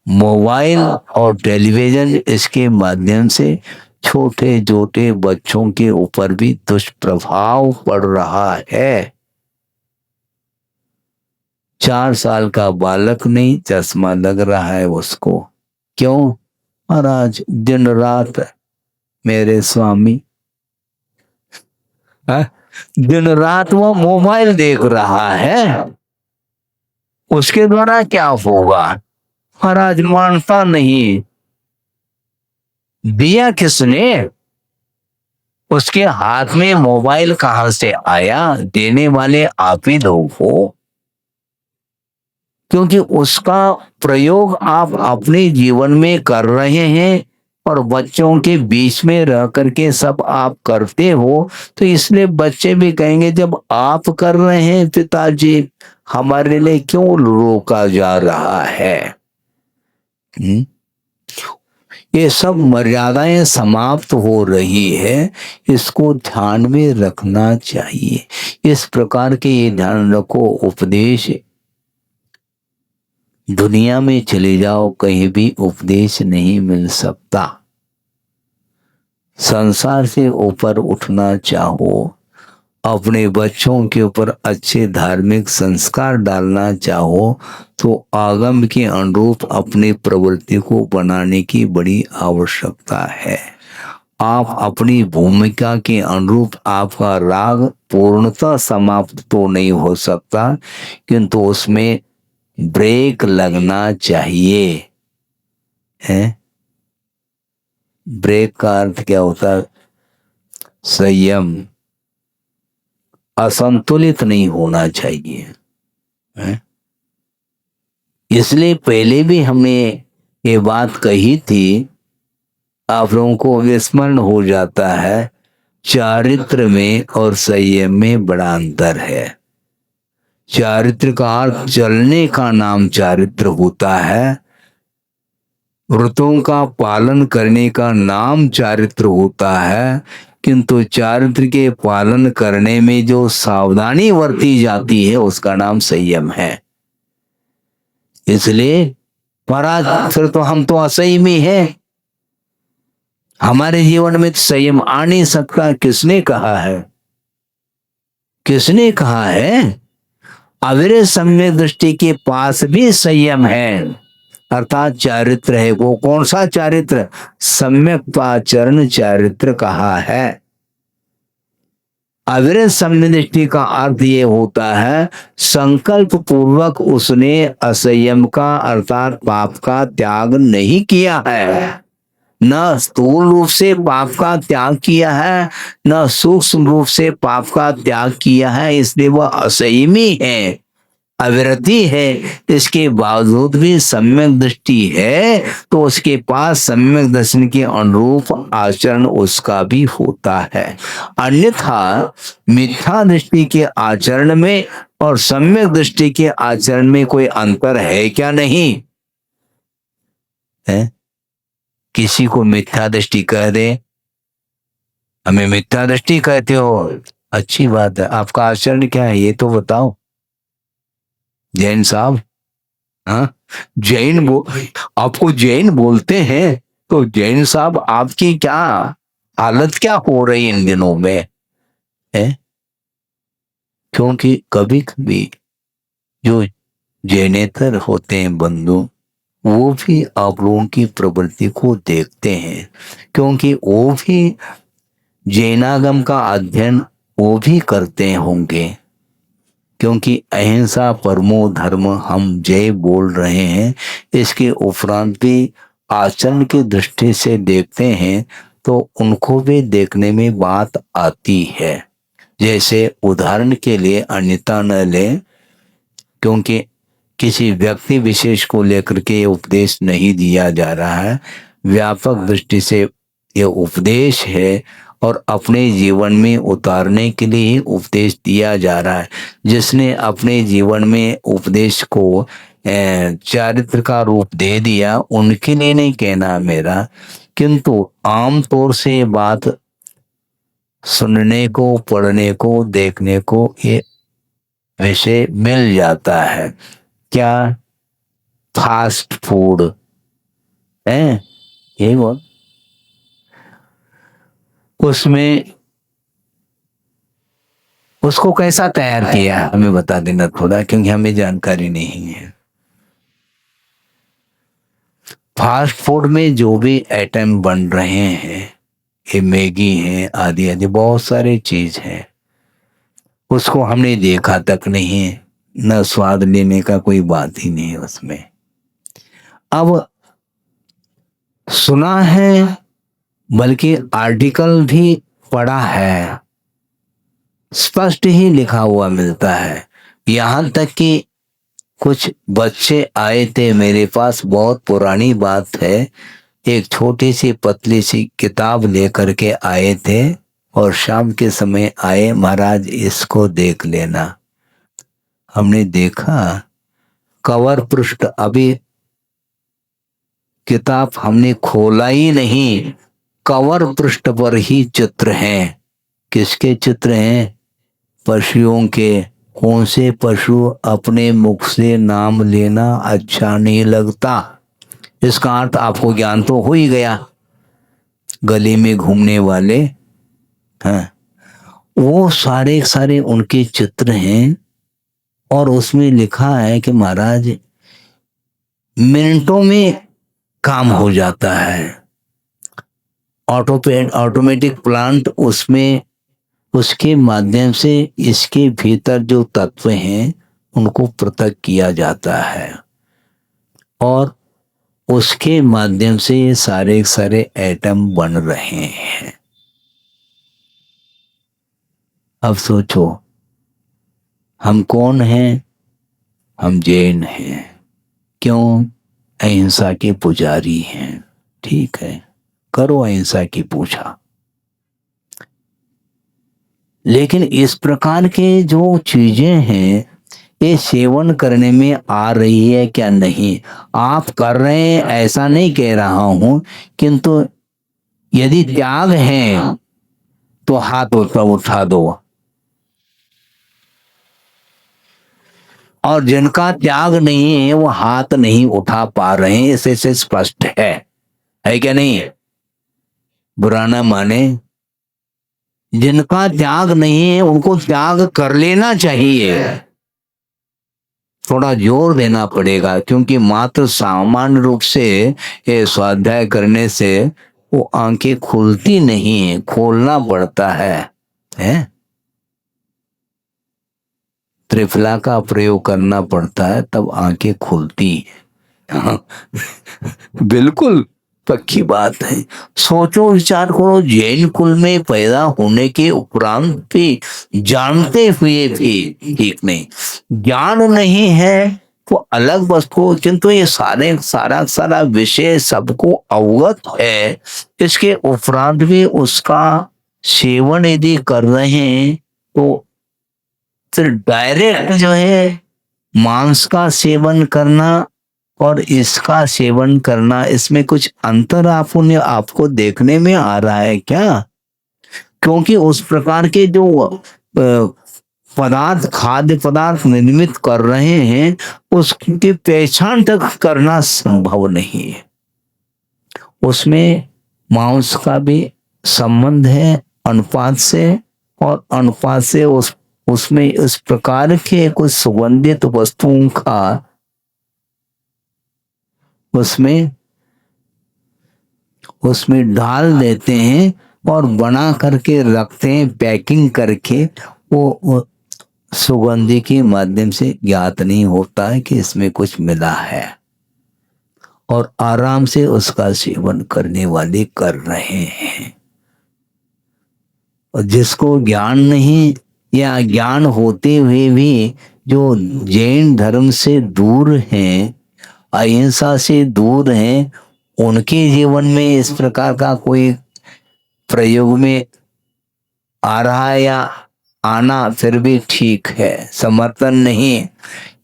मोबाइल और टेलीविजन, इसके माध्यम से छोटे छोटे बच्चों के ऊपर भी दुष्प्रभाव पड़ रहा है। 4 साल का बालक नहीं, चश्मा लग रहा है उसको। क्यों? महाराज दिन रात मेरे स्वामी दिन रात वो मोबाइल देख रहा है, उसके द्वारा क्या होगा? महाराज मानता नहीं। दिया किसने? उसके हाथ में मोबाइल कहां से आया? देने वाले आप ही लोग हो, क्योंकि उसका प्रयोग आप अपने जीवन में कर रहे हैं और बच्चों के बीच में रह करके सब आप करते हो, तो इसलिए बच्चे भी कहेंगे जब आप कर रहे हैं पिताजी, हमारे लिए क्यों रोका जा रहा है? ये सब मर्यादाएं समाप्त हो रही है, इसको ध्यान में रखना चाहिए। इस प्रकार के ये ध्यान रखो। उपदेश, दुनिया में चले जाओ कहीं भी उपदेश नहीं मिल सकता। संसार से ऊपर उठना चाहो, अपने बच्चों के ऊपर अच्छे धार्मिक संस्कार डालना चाहो, तो आगम के अनुरूप अपनी प्रवृत्ति को बनाने की बड़ी आवश्यकता है। आप अपनी भूमिका के अनुरूप आपका राग पूर्णतः समाप्त तो नहीं हो सकता, किंतु उसमें ब्रेक लगना चाहिए। है? ब्रेक का अर्थ क्या होता है? संयम, असंतुलित नहीं होना चाहिए। है? इसलिए पहले भी हमने ये बात कही थी, आप लोगों को विस्मरण हो जाता है। चारित्र में और संयम में बड़ा अंतर है। चारित्र का अर्थ चलने का नाम चारित्र होता है, व्रतों का पालन करने का नाम चारित्र होता है, किंतु चारित्र के पालन करने में जो सावधानी बरती जाती है उसका नाम संयम है। इसलिए महाराज फिर तो हम तो असंयमी हैं, हमारे जीवन में संयम आ नहीं सकता। किसने कहा है? किसने कहा है? अविरत सम्यक दृष्टि के पास भी संयम है, अर्थात चारित्र है। वो कौन सा चारित्र? सम्यक आचरण चारित्र कहा है। अविरत सम्यक दृष्टि का अर्थ ये होता है संकल्प पूर्वक उसने असंयम का अर्थात पाप का त्याग नहीं किया है। न स्थूल रूप से पाप का त्याग किया है, न सूक्ष्म रूप से पाप का त्याग किया है, इसलिए वह असंयमी है, अविरति है। इसके बावजूद भी सम्यक दृष्टि है, तो उसके पास सम्यक दर्शन के अनुरूप आचरण उसका भी होता है। अन्यथा मिथ्या दृष्टि के आचरण में और सम्यक दृष्टि के आचरण में कोई अंतर है क्या? नहीं है। किसी को मिथ्या दृष्टि कह दे, हमें मिथ्या दृष्टि कहते हो, अच्छी बात है, आपका आचरण क्या है ये तो बताओ। जैन साहब, हाँ आपको जैन बोलते हैं, तो जैन साहब आपकी क्या हालत क्या हो रही इन दिनों में है? क्योंकि कभी कभी जो जैनेतर होते हैं बंधु, वो भी आप लोगों की प्रवृत्ति को देखते हैं, क्योंकि वो भी जैनागम का अध्ययन वो भी करते होंगे। क्योंकि अहिंसा परमो धर्म हम जय बोल रहे हैं, इसके उपरांत भी आचरण की दृष्टि से देखते हैं तो उनको भी देखने में बात आती है। जैसे उदाहरण के लिए अन्यथा न ले, क्योंकि किसी व्यक्ति विशेष को लेकर के ये उपदेश नहीं दिया जा रहा है, व्यापक दृष्टि से ये उपदेश है और अपने जीवन में उतारने के लिए ही उपदेश दिया जा रहा है। जिसने अपने जीवन में उपदेश को चारित्र का रूप दे दिया, उनके लिए नहीं कहना मेरा, किंतु आम तौर से ये बात सुनने को, पढ़ने को, देखने को ये विषय मिल जाता है। क्या? फास्ट फूड है ये बोल, उसमें उसको कैसा तैयार किया हमें बता देना थोड़ा, क्योंकि हमें जानकारी नहीं है। फास्ट फूड में जो भी आइटम बन रहे हैं, ये मैगी है आदि आदि बहुत सारे चीज हैं, उसको हमने देखा तक नहीं है, न स्वाद लेने का कोई बात ही नहीं है उसमें। अब सुना है, बल्कि आर्टिकल भी पढ़ा है, स्पष्ट ही लिखा हुआ मिलता है। यहां तक कि कुछ बच्चे आए थे मेरे पास, बहुत पुरानी बात है, एक छोटी सी पतली सी किताब लेकर के आए थे और शाम के समय आए, महाराज इसको देख लेना। हमने देखा, कवर पृष्ठ, अभी किताब हमने खोला ही नहीं, कवर पृष्ठ पर ही चित्र हैं। किसके चित्र हैं? पशुओं के। कौन से पशु? अपने मुख से नाम लेना अच्छा नहीं लगता। इसका अर्थ आपको ज्ञान तो हो ही गया। गली में घूमने वाले, हाँ, वो सारे सारे उनके चित्र हैं और उसमें लिखा है कि महाराज मिनटों में काम हो जाता है। ऑटोमेटिक प्लांट उसमें, उसके माध्यम से इसके भीतर जो तत्व हैं उनको पृथक किया जाता है और उसके माध्यम से ये सारे सारे एटम बन रहे हैं। अब सोचो, हम कौन हैं? हम जैन हैं। क्यों? अहिंसा के पुजारी हैं। ठीक है, करो अहिंसा की पूजा, लेकिन इस प्रकार के जो चीजें हैं ये सेवन करने में आ रही है क्या? नहीं। आप कर रहे हैं ऐसा नहीं कह रहा हूं, किंतु यदि त्याग है तो हाथ उठा दो, और जिनका त्याग नहीं है वो हाथ नहीं उठा पा रहे हैं, इसे से स्पष्ट है क्या नहीं? बुरा ना माने, जिनका त्याग नहीं है उनको त्याग कर लेना चाहिए। थोड़ा जोर देना पड़ेगा, क्योंकि मात्र सामान्य रूप से ये स्वाध्याय करने से वो आंखें खुलती नहीं है, खोलना पड़ता है? त्रिफला का प्रयोग करना पड़ता है तब आंखें खुलती है। बिल्कुल पक्की बात है। सोचो, विचार करो, जैन कुल में पैदा होने के उपरांत भी जानते हुए भी ठीक नहीं, ज्ञान नहीं है तो अलग वस्तु, किंतु ये सारा विषय सबको अवगत है, इसके उपरांत भी उसका सेवन यदि कर रहे हैं तो फिर डायरेक्ट जो है मांस का सेवन करना और इसका सेवन करना, इसमें कुछ अंतर आपको देखने में आ रहा है क्या? क्योंकि उस प्रकार के जो पदार्थ, खाद्य पदार्थ निर्मित कर रहे हैं उसकी पहचान तक करना संभव नहीं है। उसमें मांस का भी संबंध है अनुपात से, और अनुपात से उसमें इस प्रकार के कुछ सुगंधित वस्तुओं का उसमें उसमें डाल देते हैं और बना करके रखते हैं, पैकिंग करके। वो सुगंधी के माध्यम से ज्ञात नहीं होता है कि इसमें कुछ मिला है, और आराम से उसका सेवन करने वाले कर रहे हैं। और जिसको ज्ञान नहीं, या ज्ञान होते हुए भी जो जैन धर्म से दूर हैं, अहिंसा से दूर हैं, उनके जीवन में इस प्रकार का कोई प्रयोग में आ रहा है या आना फिर भी ठीक है, समर्थन नहीं।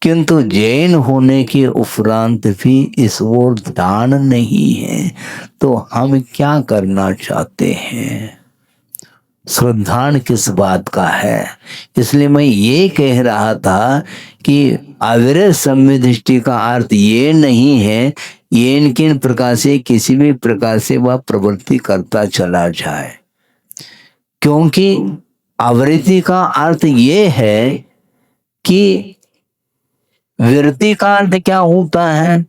किंतु जैन होने के उपरांत भी इस ओर ध्यान नहीं है, तो हम क्या करना चाहते हैं? श्रद्धान किस बात का है? इसलिए मैं ये कह रहा था कि अविरत सम्य दृष्टि का अर्थ ये नहीं है ये किन प्रकार से किसी भी प्रकार से वह प्रवृत्ति करता चला जाए, क्योंकि आवृत्ति का अर्थ ये है कि विरति का अर्थ क्या होता है?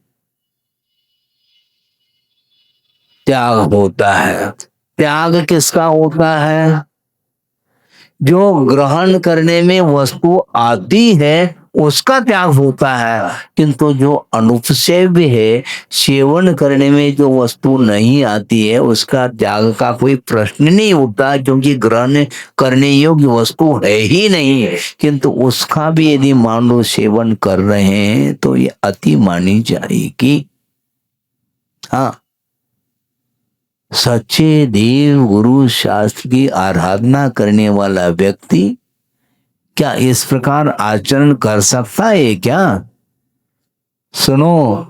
त्याग होता है। त्याग किसका होता है? जो ग्रहण करने में वस्तु आती है उसका त्याग होता है, किंतु जो अनुपसेव्य है, सेवन करने में जो वस्तु नहीं आती है, उसका त्याग का कोई प्रश्न नहीं होता, क्योंकि ग्रहण करने योग्य वस्तु है ही नहीं। किंतु उसका भी यदि मान लो सेवन कर रहे हैं तो ये अति मानी जाएगी। हाँ, सच्चे देव गुरु शास्त्र की आराधना करने वाला व्यक्ति क्या इस प्रकार आचरण कर सकता है क्या? सुनो,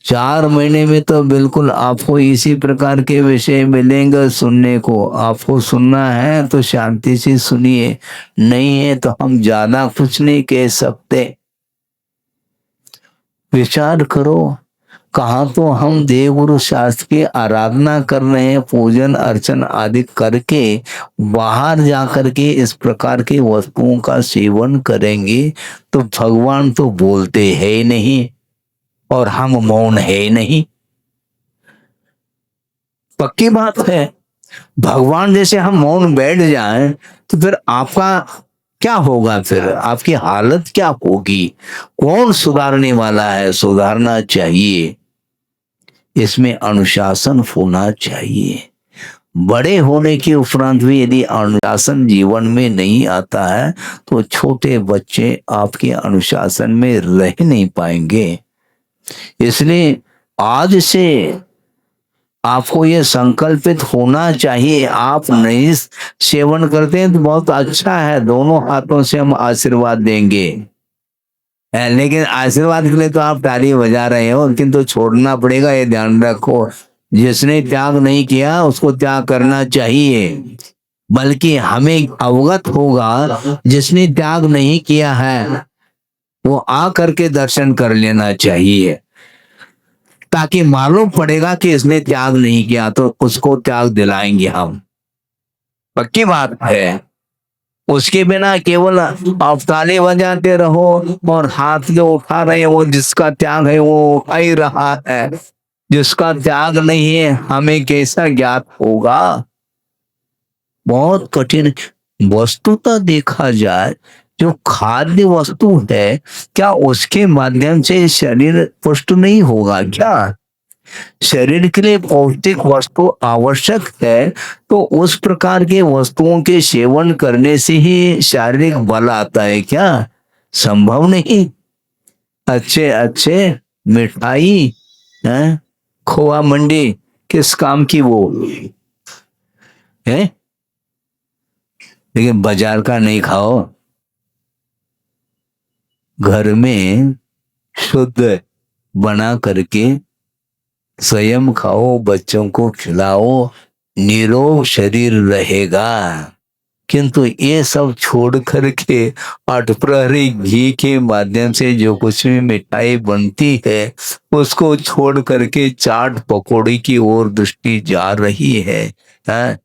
4 महीने में तो बिल्कुल आपको इसी प्रकार के विषय मिलेंगे सुनने को। आपको सुनना है तो शांति से सुनिए, नहीं है तो हम ज्यादा कुछ नहीं कह सकते। विचार करो, कहाँ तो हम देवगुरु शास्त्र की आराधना कर रहे हैं, पूजन अर्चन आदि करके बाहर जाकर के इस प्रकार की वस्तुओं का सेवन करेंगे तो भगवान तो बोलते हैं ही नहीं और हम मौन है ही नहीं। पक्की बात है, भगवान जैसे हम मौन बैठ जाएं तो फिर आपका क्या होगा? फिर आपकी हालत क्या होगी? कौन सुधारने वाला है? सुधारना चाहिए, इसमें अनुशासन होना चाहिए। बड़े होने के उपरांत भी यदि अनुशासन जीवन में नहीं आता है तो छोटे बच्चे आपके अनुशासन में रह नहीं पाएंगे। इसलिए आज से आपको ये संकल्पित होना चाहिए। आप नहीं सेवन करते हैं तो बहुत अच्छा है, दोनों हाथों से हम आशीर्वाद देंगे, लेकिन आशीर्वाद के लिए तो आप ताली बजा रहे हो, किंतु छोड़ना पड़ेगा, ये ध्यान रखो। जिसने त्याग नहीं किया उसको त्याग करना चाहिए, बल्कि हमें अवगत होगा जिसने त्याग नहीं किया है वो आ करके दर्शन कर लेना चाहिए, ताकि मालूम पड़ेगा कि इसने त्याग नहीं किया, तो उसको त्याग दिलाएंगे हम। पक्की बात है। उसके बिना केवल आप ताली बजाते रहो और हाथ जो उठा रहे हैं वो जिसका त्याग है वो उठा ही रहा है, जिसका त्याग नहीं है हमें कैसा ज्ञात होगा? बहुत कठिन। वस्तुतः देखा जाए जो खाद्य वस्तु है, क्या उसके माध्यम से शरीर पुष्ट नहीं होगा क्या? शरीर के लिए पौष्टिक वस्तु आवश्यक है, तो उस प्रकार के वस्तुओं के सेवन करने से ही शारीरिक बल आता है क्या? संभव नहीं। अच्छे अच्छे मिठाई है, खोआ मंडी किस काम की वो है, लेकिन बाजार का नहीं खाओ। घर में शुद्ध बना करके स्वयं खाओ, बच्चों को खिलाओ, निरोग शरीर रहेगा। किंतु ये सब छोड़ करके अठप्रहरी घी के माध्यम से जो कुछ भी मिठाई बनती है उसको छोड़ करके चाट पकौड़ी की ओर दृष्टि जा रही है।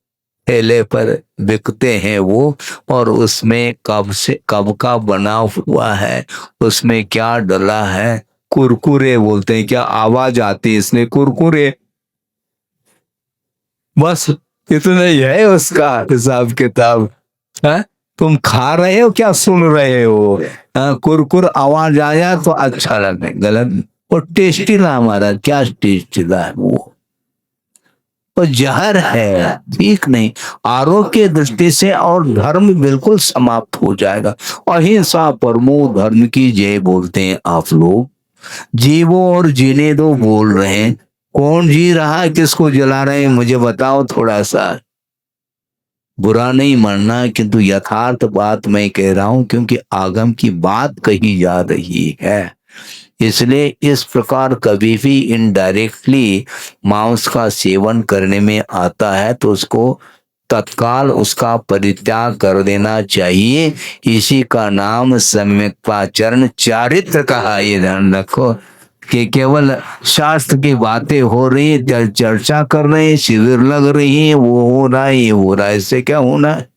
ठेले पर बिकते हैं वो, और उसमें कब का बना हुआ है, उसमें क्या डला है कुरकुरे बोलते हैं, क्या आवाज आती है इसने कुरकुरे, बस इतना ही है उसका हिसाब किताब। है तुम खा रहे हो क्या सुन रहे हो? कुरकुर आवाज आया तो अच्छा लगे, गलत। और टेस्टी ना हमारा क्या टेस्टी है वो जहर है, ठीक नहीं। आरोग्य की दृष्टि से और धर्म बिल्कुल समाप्त हो जाएगा। अहिंसा परमो धर्म की जय बोलते हैं आप लोग, जीवो और जीने दो बोल रहे हैं। कौन जी रहा है, किसको जला रहे हैं, मुझे बताओ थोड़ा सा। बुरा नहीं मानना, किंतु यथार्थ बात मैं कह रहा हूं, क्योंकि आगम की बात कही जा रही है। इसलिए इस प्रकार कभी भी इनडायरेक्टली मांस का सेवन करने में आता है तो उसको तत्काल उसका परित्याग कर देना चाहिए। इसी का नाम सम्यक्ताचरण चारित्र कहा है। ये ध्यान रखो कि केवल शास्त्र की बातें हो रही है, चर्चा कर रहे हैं, शिविर लग रही है, वो हो रहा है, ये हो रहा है, इससे क्या होना है?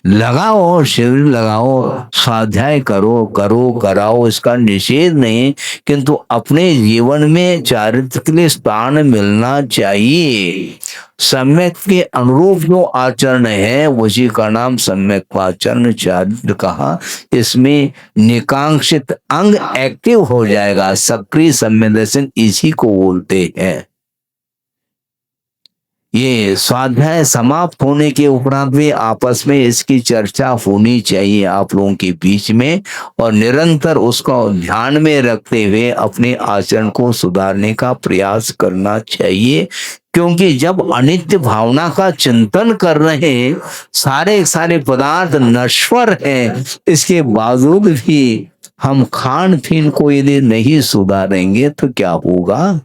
लगाओ, शिविर लगाओ, स्वाध्याय करो, करो कराओ, इसका निषेध नहीं, किंतु अपने जीवन में चारित्र के लिए स्थान मिलना चाहिए। सम्यक के अनुरूप जो आचरण है उसी का नाम सम्यक आचरण चारित्र कहा। इसमें निकांक्षित अंग एक्टिव हो जाएगा, सक्रिय संवेदनशील इसी को बोलते हैं। ये स्वाध्याय समाप्त होने के उपरांत भी आपस में इसकी चर्चा होनी चाहिए आप लोगों के बीच में, और निरंतर उसको ध्यान में रखते हुए अपने आचरण को सुधारने का प्रयास करना चाहिए। क्योंकि जब अनित्य भावना का चिंतन कर रहे हैं, सारे सारे पदार्थ नश्वर हैं, इसके बावजूद भी हम खान पीन को यदि नहीं सुधारेंगे तो क्या होगा?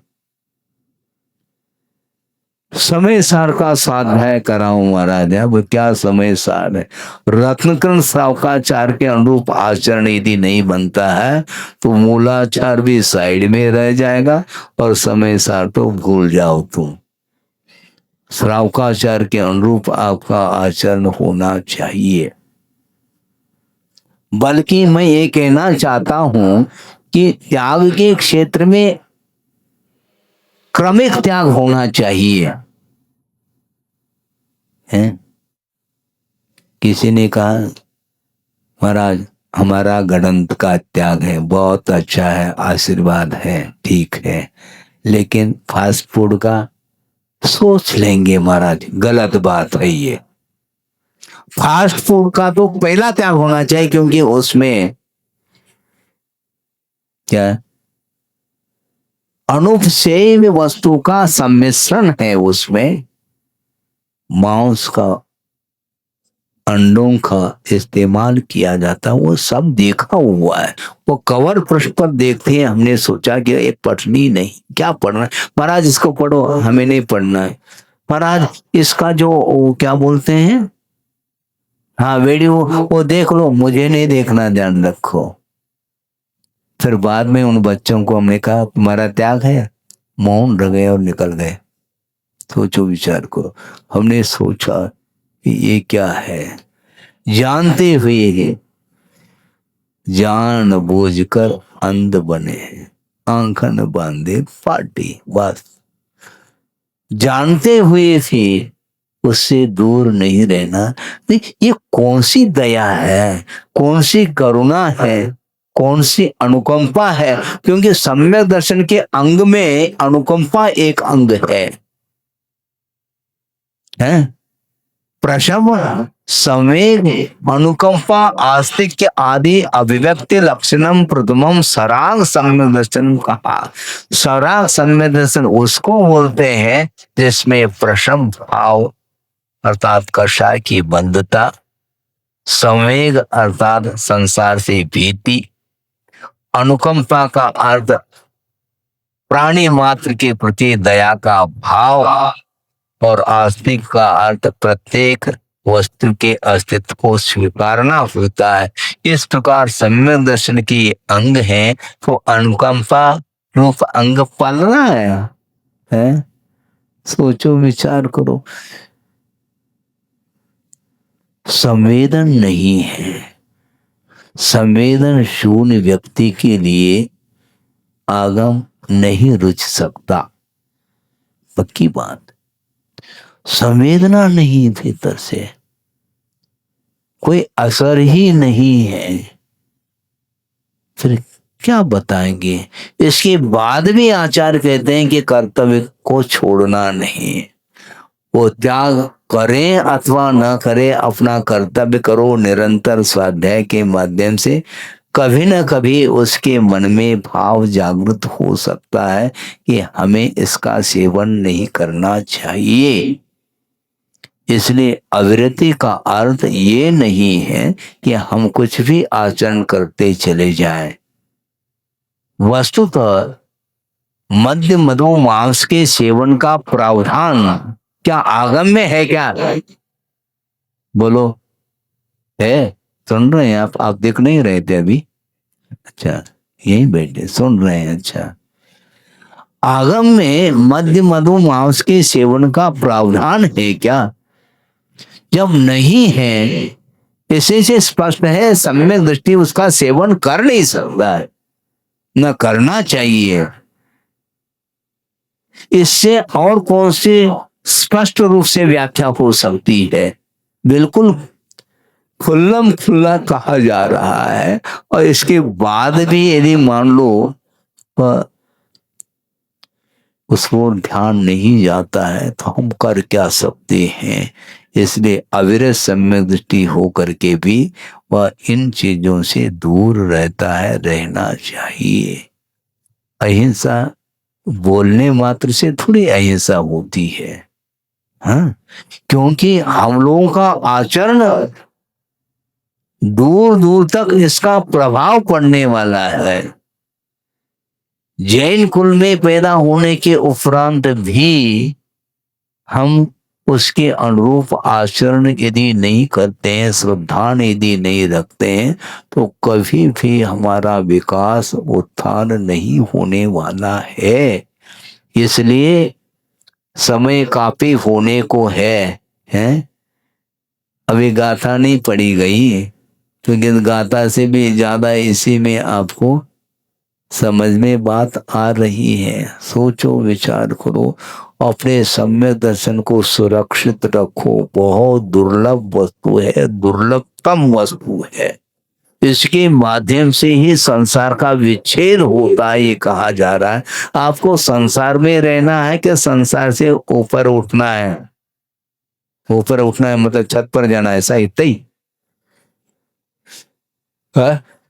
समय सार का स्वाध्याय कराऊं महाराज, अब क्या समय सार है। रत्नकर्ण सावकाचार के अनुरूप आचरण यदि नहीं बनता है तो मूलाचार भी साइड में रह जाएगा और समय सार तो भूल जाओ तुम। श्रावकाचार के अनुरूप आपका आचरण होना चाहिए। बल्कि मैं ये कहना चाहता हूं कि त्याग के क्षेत्र में क्रमिक त्याग होना चाहिए। है किसी ने कहा महाराज हमारा गणंत का त्याग है, बहुत अच्छा है, आशीर्वाद है, ठीक है, लेकिन फास्ट फूड का सोच लेंगे महाराज, गलत बात है ये। फास्ट फूड का तो पहला त्याग होना चाहिए, क्योंकि उसमें क्या अनुपसेव्य वस्तु का सम्मिश्रण है, उसमें मांस का अंडों का इस्तेमाल किया जाता है, वो सब देखा हुआ है। वो कवर पृष्ठ पर देखते हैं, हमने सोचा कि ये पढ़नी नहीं, क्या पढ़ना है महाराज, इसको पढ़ो, हमें नहीं पढ़ना है महाराज, इसका जो वो क्या बोलते हैं, हाँ वीडियो वो देख लो, मुझे नहीं देखना, ध्यान रखो। फिर बाद में उन बच्चों को हमने कहा तुम्हारा त्याग है, मौन रह गए और निकल गए। सोचो विचार करो, हमने सोचा कि ये क्या है, जानते हुए जान बूझकर अंध बने, आंखन बांधे पाटी, बस जानते हुए भी उससे दूर नहीं रहना। ये कौन सी दया है, कौन सी करुणा है, कौन सी अनुकंपा है, क्योंकि सम्यक दर्शन के अंग में अनुकंपा एक अंग है? प्रशम संवेग अनुकंपा आस्तिक आदि अभिव्यक्ति लक्षणम प्रथमम सराग सम्यक दर्शन कहा। सराग सम्यक दर्शन उसको बोलते हैं जिसमें प्रशम भाव अर्थात कषाय की बंधता, संवेग अर्थात संसार से भीति, अनुकंपा का अर्थ प्राणी मात्र के प्रति दया का भाव, और आस्तिक का अर्थ प्रत्येक वस्तु के अस्तित्व को स्वीकारना होता है। इस प्रकार सम्यक दर्शन की अंग है, तो अनुकंपा रूप अंग पल रहा है? सोचो विचार करो। संवेदन नहीं है, संवेदन शून्य व्यक्ति के लिए आगम नहीं रुच सकता। पक्की बात। संवेदना नहीं, भीतर से कोई असर ही नहीं है, फिर क्या बताएंगे। इसके बाद भी आचार्य कहते हैं कि कर्तव्य को छोड़ना नहीं। वो त्याग करें अथवा न करें, अपना कर्तव्य करो निरंतर स्वाध्याय के माध्यम से। कभी न कभी उसके मन में भाव जागृत हो सकता है कि हमें इसका सेवन नहीं करना चाहिए। इसलिए अविरति का अर्थ ये नहीं है कि हम कुछ भी आचरण करते चले जाएं। वस्तुतः मद्य मधु मांस के सेवन का प्रावधान क्या आगम में है क्या? बोलो, है? सुन रहे हैं आप देख नहीं रहे थे अभी? अच्छा, यही बैठे सुन रहे हैं। अच्छा, आगम में मद्य मधु मांस के सेवन का प्रावधान है क्या? जब नहीं है, इसी से स्पष्ट है सम्यक दृष्टि उसका सेवन कर नहीं सकता है, न करना चाहिए। इससे और कौन सी स्पष्ट रूप से व्याख्या हो सकती है? बिल्कुल खुल्लम खुल्ला कहा जा रहा है, और इसके बाद भी यदि मान लो उसको ध्यान नहीं जाता है तो हम कर क्या सकते हैं। इसलिए अविरत सम्यक दृष्टि होकर के भी वह इन चीजों से दूर रहता है, रहना चाहिए। अहिंसा बोलने मात्र से थोड़ी अहिंसा होती है, हाँ, क्योंकि हम लोगों का आचरण दूर दूर तक इसका प्रभाव पड़ने वाला है। जैन कुल में पैदा होने के उपरांत भी हम उसके अनुरूप आचरण यदि नहीं करते हैं, श्रद्धा यदि नहीं रखते हैं, तो कभी भी हमारा विकास उत्थान नहीं होने वाला है। इसलिए समय काफी होने को है, अभी गाथा नहीं पढ़ी गई, क्योंकि गाथा से भी ज्यादा इसी में आपको समझ में बात आ रही है। सोचो, विचार करो, अपने सम्यक दर्शन को सुरक्षित रखो। बहुत दुर्लभ वस्तु है, दुर्लभतम वस्तु है। इसके माध्यम से ही संसार का विच्छेद होता है, ये कहा जा रहा है। आपको संसार में रहना है कि संसार से ऊपर उठना है? ऊपर उठना है मतलब छत पर जाना है, ऐसा इतना ही।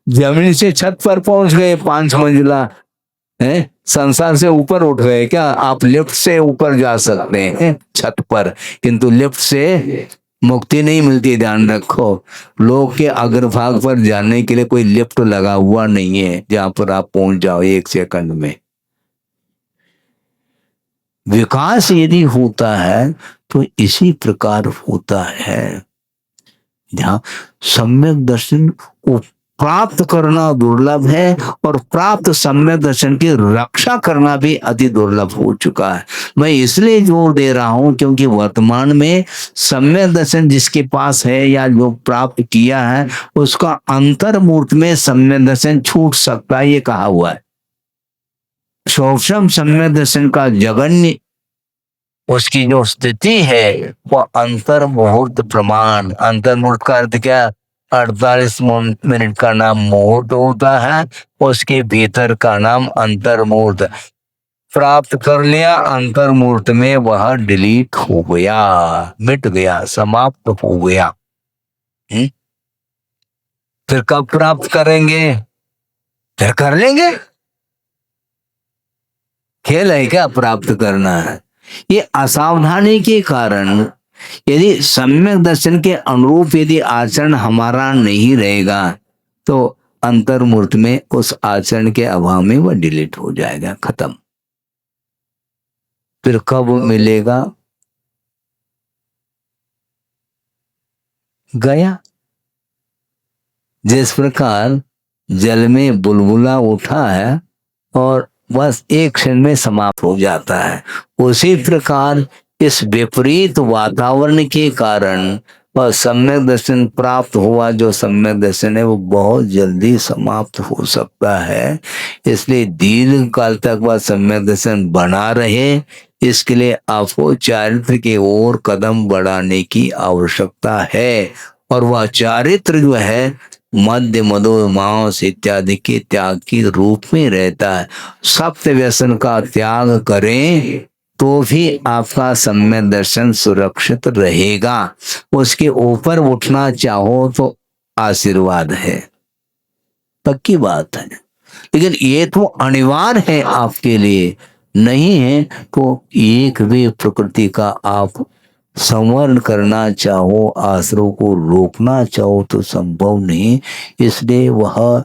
जमीन से छत पर पहुंच गए, 5 मंजिला है, संसार से ऊपर उठ गए क्या? आप लिफ्ट से ऊपर जा सकते हैं छत पर, किंतु लिफ्ट से मुक्ति नहीं मिलती। ध्यान रखो, लोग के अग्रभाग पर जाने के लिए कोई लिफ्ट लगा हुआ नहीं है जहां पर आप पहुंच जाओ 1 सेकंड में। विकास यदि होता है तो इसी प्रकार होता है। ध्यान, सम्यक दर्शन को प्राप्त करना दुर्लभ है, और प्राप्त सम्यक दर्शन की रक्षा करना भी अति दुर्लभ हो चुका है। मैं इसलिए जोर दे रहा हूं क्योंकि वर्तमान में सम्यक दर्शन जिसके पास है या जो प्राप्त किया है, उसका अंतर्मूर्त में सम्यक दर्शन छूट सकता है, ये कहा हुआ है। सूक्ष्म सम्यक दर्शन का जगन्य उसकी जो स्थिति है वह अंतर मुहूर्त प्रमाण। अंतर मुहूर्त का अर्थ क्या? 48 मिनट का नाम मुहूर्त होता है, उसके भीतर का नाम अंतर मुहूर्त। प्राप्त कर लिया अंतर मुहूर्त में, वह डिलीट हो गया, मिट गया, समाप्त हो गया। फिर कब प्राप्त करेंगे? फिर कर लेंगे। खेल है क्या प्राप्त करना है? ये असावधानी के कारण यदि सम्यक दर्शन के अनुरूप यदि आचरण हमारा नहीं रहेगा तो अंतर्मूर्त में उस आचरण के अभाव में वह डिलीट हो जाएगा, खत्म। फिर कब मिलेगा? गया। जिस प्रकार जल में बुलबुला उठा है और बस एक क्षण में समाप्त हो जाता है, उसी प्रकार इस विपरीत वातावरण के कारण वह सम्यक दर्शन प्राप्त हुआ जो सम्यक दर्शन है वो बहुत जल्दी समाप्त हो सकता है। इसलिए दीर्घ काल तक वह सम्यक दर्शन बना रहे, इसके लिए आपको चारित्र की ओर कदम बढ़ाने की आवश्यकता है। और वह चारित्र जो है मध्य मदो मांस इत्यादि के त्याग के रूप में रहता है। सप्त व्यसन का त्याग करें तो भी आपका सम्यक दर्शन सुरक्षित रहेगा। उसके ऊपर उठना चाहो तो आशीर्वाद है, पक्की बात है, लेकिन ये तो अनिवार्य है आपके लिए। नहीं है तो एक भी प्रकृति का आप संवरण करना चाहो, आश्रय को रोकना चाहो तो संभव नहीं। इसलिए वह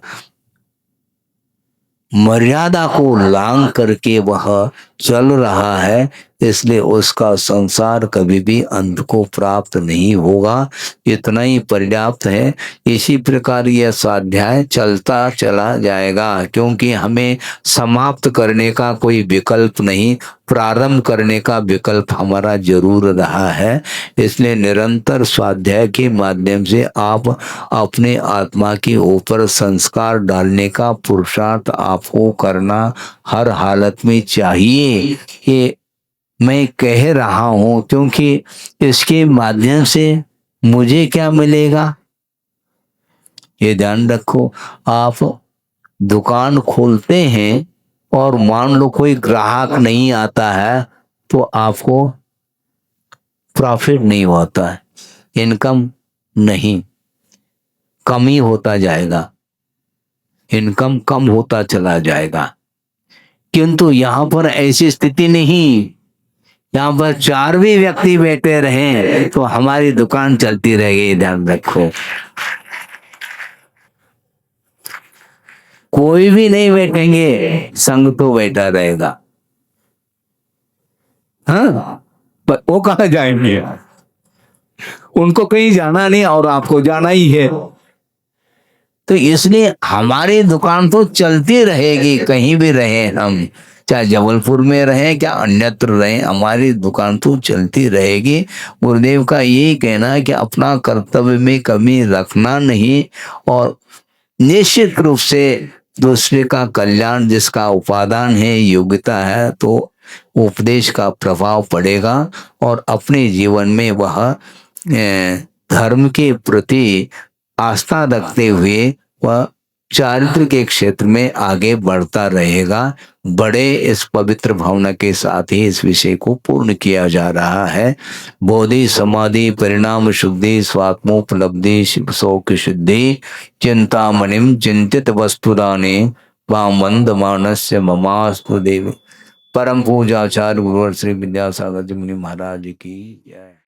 मर्यादा को लांघ करके वह चल रहा है, इसलिए उसका संसार कभी भी अंत को प्राप्त नहीं होगा। इतना ही पर्याप्त है। इसी प्रकार यह स्वाध्याय चलता चला जाएगा, क्योंकि हमें समाप्त करने का कोई विकल्प नहीं, प्रारंभ करने का विकल्प हमारा जरूर रहा है। इसलिए निरंतर स्वाध्याय के माध्यम से आप अपने आत्मा के ऊपर संस्कार डालने का पुरुषार्थ आपको करना हर हालत में चाहिए। ये मैं कह रहा हूं क्योंकि इसके माध्यम से मुझे क्या मिलेगा ये ध्यान रखो। आप दुकान खोलते हैं और मान लो कोई ग्राहक नहीं आता है तो आपको प्रॉफिट नहीं होता है, इनकम नहीं, कम ही होता जाएगा, इनकम कम होता चला जाएगा। किंतु यहां पर ऐसी स्थिति नहीं, यहाँ पर 4 भी व्यक्ति बैठे रहे तो हमारी दुकान चलती रहेगी। ध्यान रखो, कोई भी नहीं बैठेंगे, संग तो बैठा रहेगा। हाँ, पर वो कहाँ जाएंगे, उनको कहीं जाना नहीं और आपको जाना ही है। तो इसलिए हमारी दुकान तो चलती रहेगी, कहीं भी रहे हम, चाहे जबलपुर में रहें क्या अन्यत्र रहें, हमारी दुकान तो चलती रहेगी। गुरुदेव का यही कहना है कि अपना कर्तव्य में कमी रखना नहीं और निश्चित रूप से दूसरे का कल्याण जिसका उपादान है, योग्यता है, तो उपदेश का प्रभाव पड़ेगा और अपने जीवन में वह धर्म के प्रति आस्था रखते हुए वह चारित्र के क्षेत्र में आगे बढ़ता रहेगा। बड़े इस पवित्र भावना के साथ ही इस विषय को पूर्ण किया जा रहा है। बोधि समाधि परिणाम शुद्धि स्वात्मोपलब्धि शिव सौख्य सिद्धि चिंतामणिम चिंतित वस्तुदाने वामंद मानस्य ममास्तु देवी। परम पूजाचार्य गुरुवर श्री विद्यासागर जी मुनि महाराज की जय।